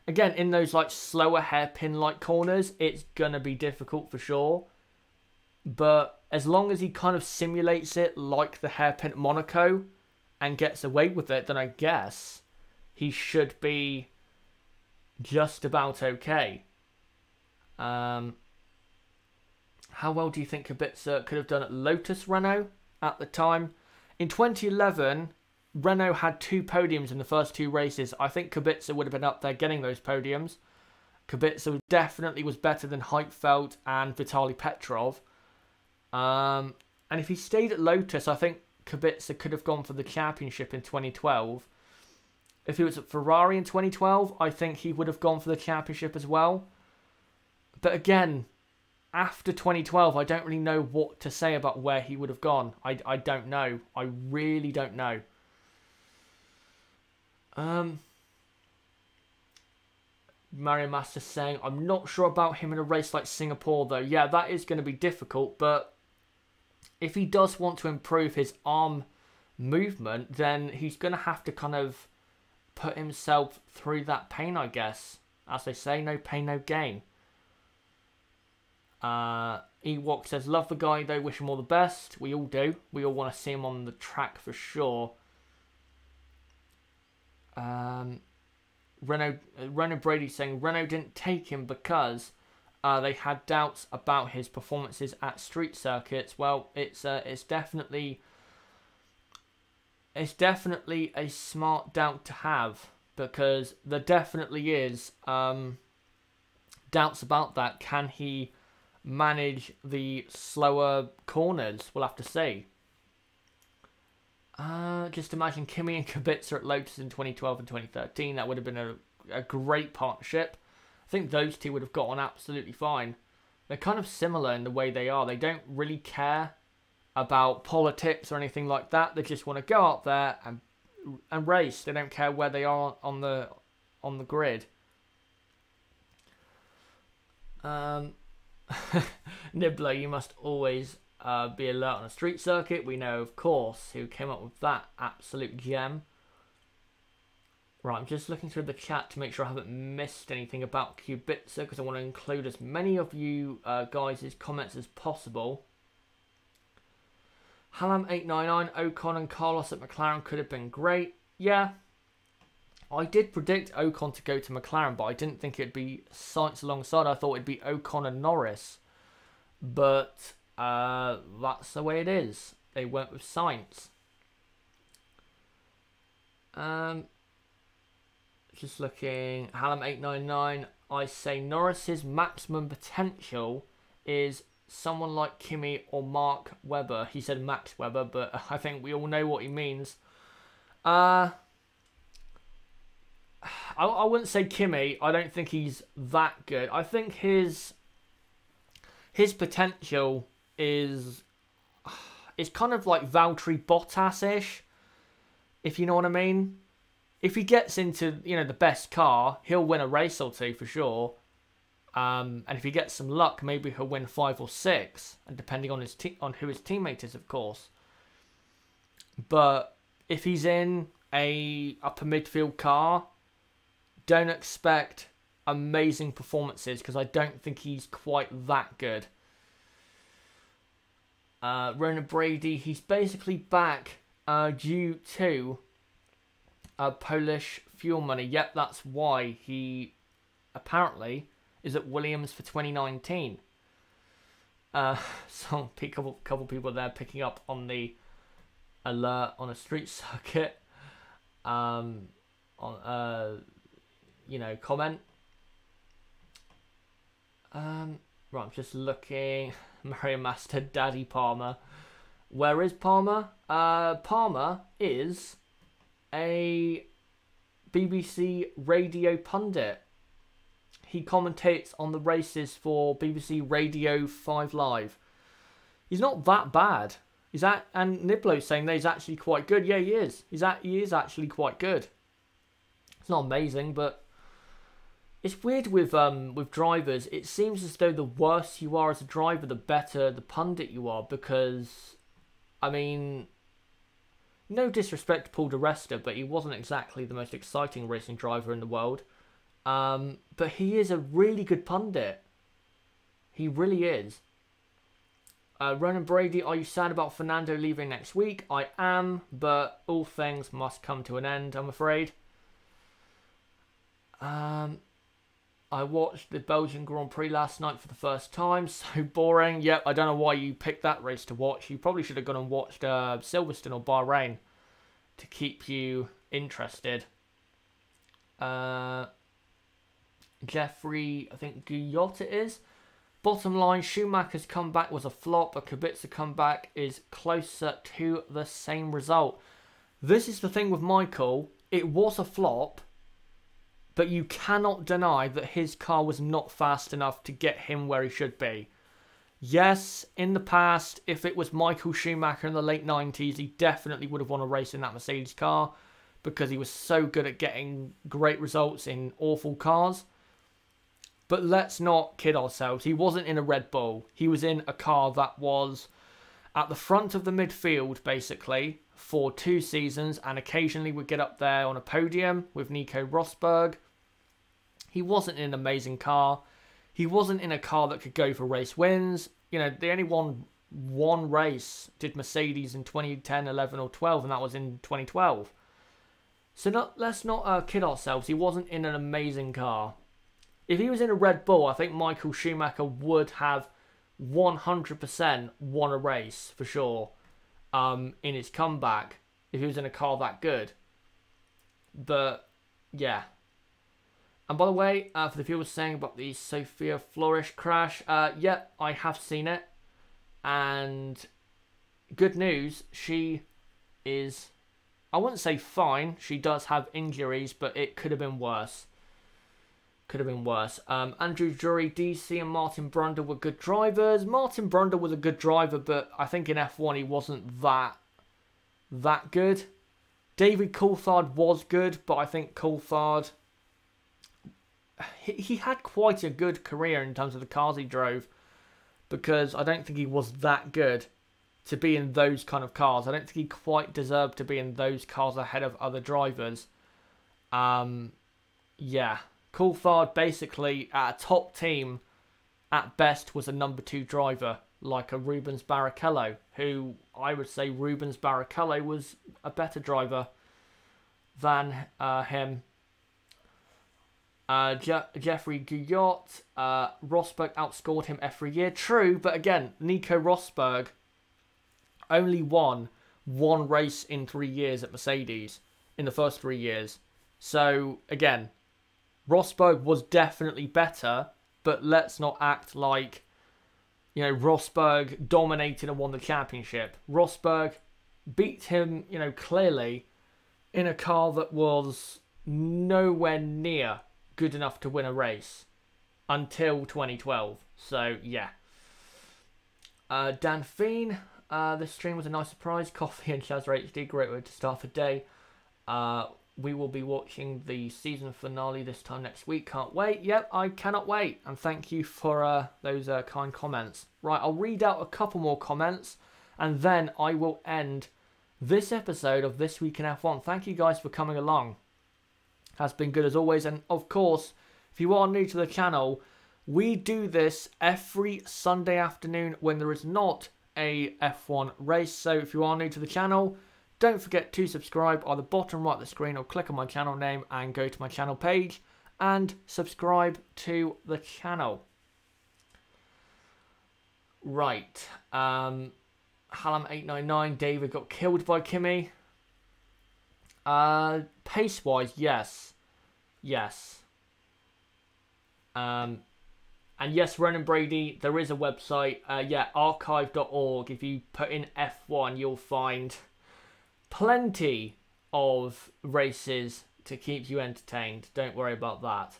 again, in those like slower hairpin-like corners, it's going to be difficult for sure. But as long as he kind of simulates it like the hairpin at Monaco and gets away with it, then I guess he should be just about okay. How well do you think Kubica could have done at Lotus Renault at the time? In 2011, Renault had 2 podiums in the first 2 races. I think Kubica would have been up there getting those podiums. Kubica definitely was better than Heidfeld and Vitaly Petrov. And if he stayed at Lotus, I think Kubica could have gone for the championship in 2012. If he was at Ferrari in 2012, I think he would have gone for the championship as well. But again, after 2012, I don't really know what to say about where he would have gone. I don't know. I really don't know. Mario Master saying, I'm not sure about him in a race like Singapore, though. Yeah, that is going to be difficult, but if he does want to improve his arm movement, then he's going to have to kind of put himself through that pain, I guess. As they say, no pain, no gain. Ewok says, love the guy, though. Wish him all the best. We all do. We all want to see him on the track for sure. Renault Brady saying Renault didn't take him because they had doubts about his performances at street circuits. Well, it's definitely a smart doubt to have, because there definitely is doubts about that. Can he manage the slower corners? We'll have to see. Just imagine Kimi and Kubica at Lotus in 2012 and 2013. That would have been a great partnership. I think those two would have got on absolutely fine. They're kind of similar in the way they are. They don't really care about politics or anything like that. They just want to go out there and race. They don't care where they are on the grid. Nibbler, you must always be alert on a street circuit. We know, of course, who came up with that absolute gem. Right, I'm just looking through the chat to make sure I haven't missed anything about Kubica, because I want to include as many of you guys' comments as possible. Hallam899, Ocon and Carlos at McLaren could have been great. Yeah, I did predict Ocon to go to McLaren, but I didn't think it'd be Sainz alongside. I thought it'd be Ocon and Norris. But that's the way it is. They went with Sainz. Just looking, Hallam899, I say Norris's maximum potential is someone like Kimi or Mark Webber. He said Max Webber, but I think we all know what he means. I wouldn't say Kimi. I don't think he's that good. I think his potential is kind of like Valtteri Bottas-ish, if you know what I mean. If he gets into, you know, the best car, he'll win a race or two for sure. And if he gets some luck, maybe he'll win 5 or 6, and depending on on who his teammate is, of course. But if he's in a upper midfield car, don't expect amazing performances, because I don't think he's quite that good. Ronan Brady, he's basically back due to Polish fuel money. Yep, that's why he apparently is at Williams for 2019. So a couple people there picking up on the alert on a street circuit. On you know, comment. Right, I'm just looking. Mario Master, Daddy Palmer. Where is Palmer? Palmer is a BBC radio pundit. He commentates on the races for BBC Radio 5 Live. He's not that bad. And Niblo's saying that he's actually quite good. Yeah, he is. He is actually quite good. It's not amazing, but it's weird with drivers. It seems as though the worse you are as a driver, the better the pundit you are. Because, I mean, no disrespect to Paul di Resta, but he wasn't exactly the most exciting racing driver in the world. But he is a really good pundit. He really is. Ronan Brady, are you sad about Fernando leaving next week? I am, but all things must come to an end, I'm afraid. I watched the Belgian Grand Prix last night for the first time. So boring. Yep, I don't know why you picked that race to watch. You probably should have gone and watched Silverstone or Bahrain to keep you interested. Jeffrey, I think Guyot it is. Bottom line, Schumacher's comeback was a flop. A Kubica comeback is closer to the same result. This is the thing with Michael. It was a flop, but you cannot deny that his car was not fast enough to get him where he should be. Yes, in the past, if it was Michael Schumacher in the late 90s, he definitely would have won a race in that Mercedes car because he was so good at getting great results in awful cars. But let's not kid ourselves. He wasn't in a Red Bull. He was in a car that was at the front of the midfield, basically, for 2 seasons, and occasionally would get up there on a podium with Nico Rosberg. He wasn't in an amazing car. He wasn't in a car that could go for race wins. You know, they only won one race, did Mercedes in 2010, 11 or 12, and that was in 2012. So let's not kid ourselves. He wasn't in an amazing car. If he was in a Red Bull, I think Michael Schumacher would have 100% won a race, for sure, in his comeback, if he was in a car that good. But, yeah. And by the way, for the viewers saying about the Sophia Flourish crash, yeah, I have seen it. And good news, she is, I wouldn't say fine. She does have injuries, but it could have been worse. Could have been worse. Andrew Jury, DC and Martin Brundle were good drivers. Martin Brundle was a good driver, but I think in F1 he wasn't that good. David Coulthard was good, but I think Coulthard, he had quite a good career in terms of the cars he drove, because I don't think he was that good to be in those kind of cars. I don't think he quite deserved to be in those cars ahead of other drivers. Yeah. Coulthard basically at a top team at best was a number 2 driver, like a Rubens Barrichello, who I would say Rubens Barrichello was a better driver than him. Jeffrey Guyot, Rosberg outscored him every year. True, but again, Nico Rosberg only won 1 race in 3 years at Mercedes, in the first 3 years. So, again, Rosberg was definitely better, but let's not act like, you know, Rosberg dominated and won the championship. Rosberg beat him, you know, clearly in a car that was nowhere near good enough to win a race until 2012. So, yeah. Dan Feen, this stream was a nice surprise. Coffee and Shazza HD, great way to start the day. We will be watching the season finale this time next week. Can't wait. Yep, I cannot wait. And thank you for those kind comments. Right, I'll read out a couple more comments, and then I will end this episode of This Week in F1. Thank you guys for coming along. Has been good as always. And of course, if you are new to the channel, we do this every Sunday afternoon when there is not a F1 race. So if you are new to the channel, don't forget to subscribe on the bottom right of the screen, or click on my channel name and go to my channel page and subscribe to the channel. Right. Hallam899, David got killed by Kimi. Pace-wise, yes. Yes. And yes, Ronan Brady, there is a website. Yeah, archive.org. If you put in F1, you'll find plenty of races to keep you entertained. Don't worry about that.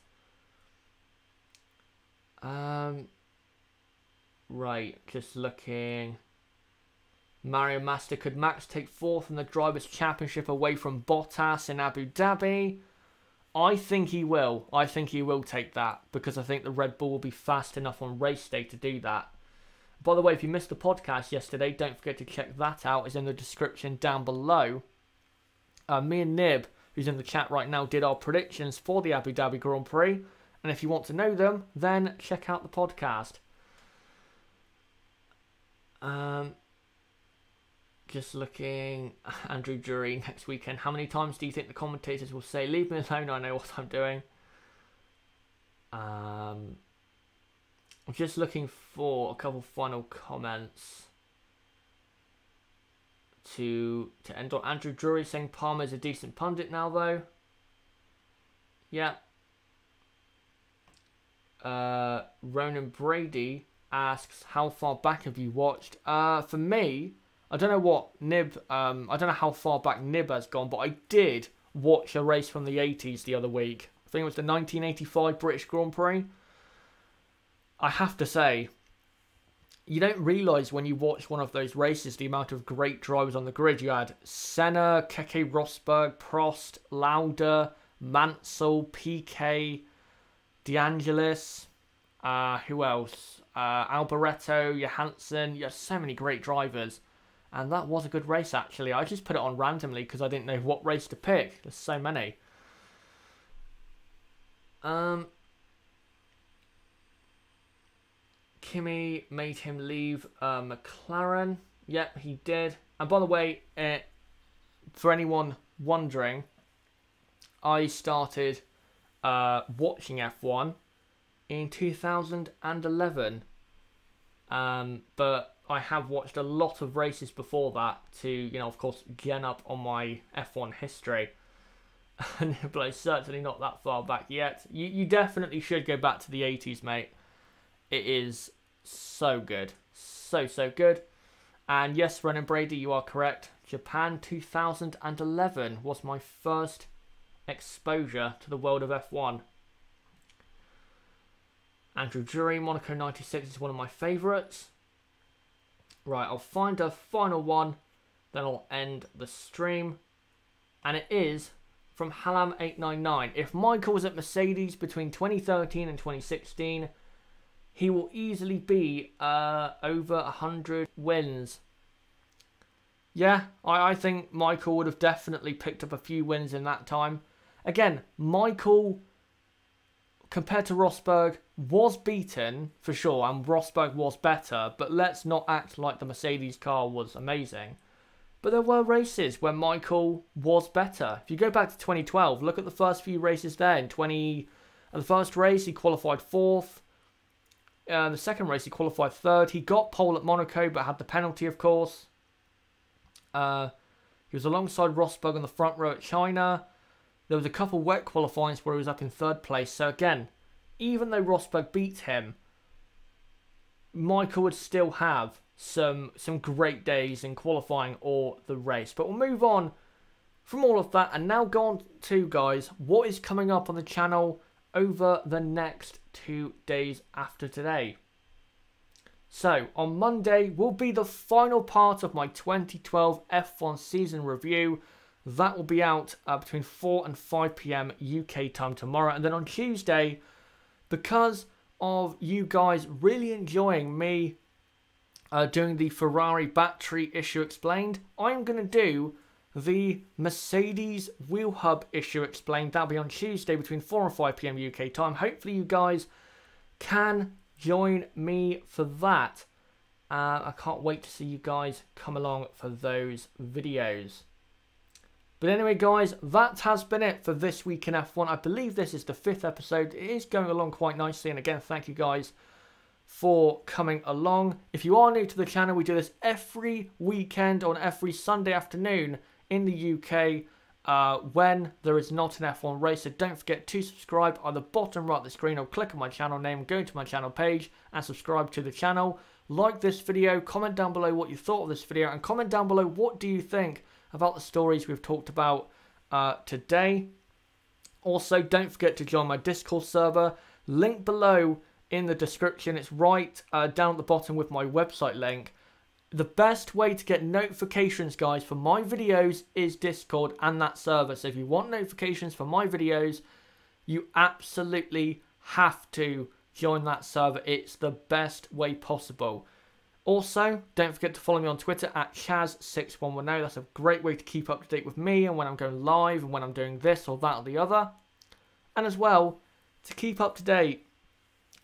Right, just looking. Mario Master, could Max take 4th in the Drivers' Championship away from Bottas in Abu Dhabi? I think he will. I think he will take that, because I think the Red Bull will be fast enough on race day to do that. By the way, if you missed the podcast yesterday, don't forget to check that out. It's in the description down below. Me and Nib, who's in the chat right now, did our predictions for the Abu Dhabi Grand Prix. And if you want to know them, then check out the podcast. Just looking. Andrew Jury, next weekend. How many times do you think the commentators will say, "Leave me alone, I know what I'm doing"? I'm just looking for a couple final comments to end on. Andrew Drury saying Palmer's a decent pundit now, though. Yeah. Ronan Brady asks, how far back have you watched? For me, I don't know what Nib, I don't know how far back Nib has gone, but I did watch a race from the 80s the other week. I think it was the 1985 British Grand Prix. I have to say, you don't realise when you watch one of those races the amount of great drivers on the grid. You had Senna, Keke Rosberg, Prost, Lauda, Mansell, Piquet, De Angelis, who else? Alboreto, Johansson. You had so many great drivers. And that was a good race, actually. I just put it on randomly because I didn't know what race to pick. There's so many. Kimi made him leave McLaren. Yep, he did. And by the way, for anyone wondering, I started watching F1 in 2011. But I have watched a lot of races before that to, you know, of course, get up on my F1 history. But it's certainly not that far back yet. You definitely should go back to the 80s, mate. It is so good. So good. And yes, Ronan Brady, you are correct. Japan 2011 was my first exposure to the world of F1. Andrew Jury, Monaco 96 is one of my favourites. Right, I'll find a final one, then I'll end the stream. And it is from Halam899. If Michael was at Mercedes between 2013 and 2016, he will easily be over 100 wins. Yeah, I think Michael would have definitely picked up a few wins in that time. Again, Michael, compared to Rosberg, was beaten for sure, and Rosberg was better, but let's not act like the Mercedes car was amazing. But there were races where Michael was better. If you go back to 2012, look at the first few races there. In the first race, he qualified 4th. The second race, he qualified 3rd. He got pole at Monaco, but had the penalty, of course. He was alongside Rosberg on the front row at China. There was a couple wet qualifyings where he was up in 3rd place. So again, even though Rosberg beat him, Michael would still have some great days in qualifying or the race. But we'll move on from all of that and now go on to, guys, what is coming up on the channel over the next 2 days after today. So, on Monday will be the final part of my 2012 F1 season review. That will be out between 4 and 5 PM UK time tomorrow. And then on Tuesday, because of you guys really enjoying me doing the Ferrari battery issue explained, I'm going to do the Mercedes wheel hub issue explained. That'll be on Tuesday between 4 and 5 PM UK time. Hopefully you guys can join me for that. I can't wait to see you guys come along for those videos. But anyway, guys, that has been it for this week in F1. I believe this is the 5th episode. It is going along quite nicely. And again, thank you guys for coming along. If you are new to the channel, we do this every weekend on every Sunday afternoon in the UK when there is not an F1 race. So don't forget to subscribe on the bottom right of the screen, or click on my channel name, go to my channel page and subscribe to the channel. Like this video, comment down below what you thought of this video, and comment down below what do you think about the stories we've talked about today. Also, don't forget to join my Discord server, link below in the description. It's right down at the bottom with my website link. The best way to get notifications, guys, for my videos is Discord and that server. So if you want notifications for my videos, you absolutely have to join that server. It's the best way possible. Also, don't forget to follow me on Twitter at Chaz6110. That's a great way to keep up to date with me and when I'm going live and when I'm doing this or that or the other. And as well, to keep up to date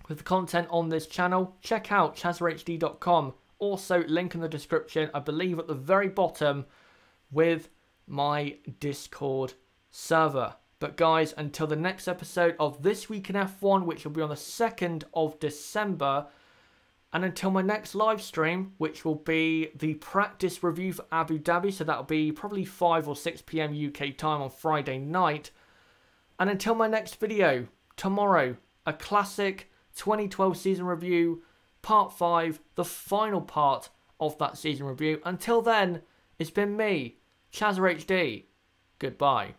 with the content on this channel, check out chazrhd.com. Also, link in the description, I believe at the very bottom, with my Discord server. But guys, until the next episode of This Week in F1, which will be on the 2nd of December, and until my next live stream, which will be the practice review for Abu Dhabi, so that'll be probably 5 or 6 PM UK time on Friday night. And until my next video, tomorrow, a classic 2012 season review, part 5, the final part of that season review. Until then, it's been me, ChazRHD. Goodbye.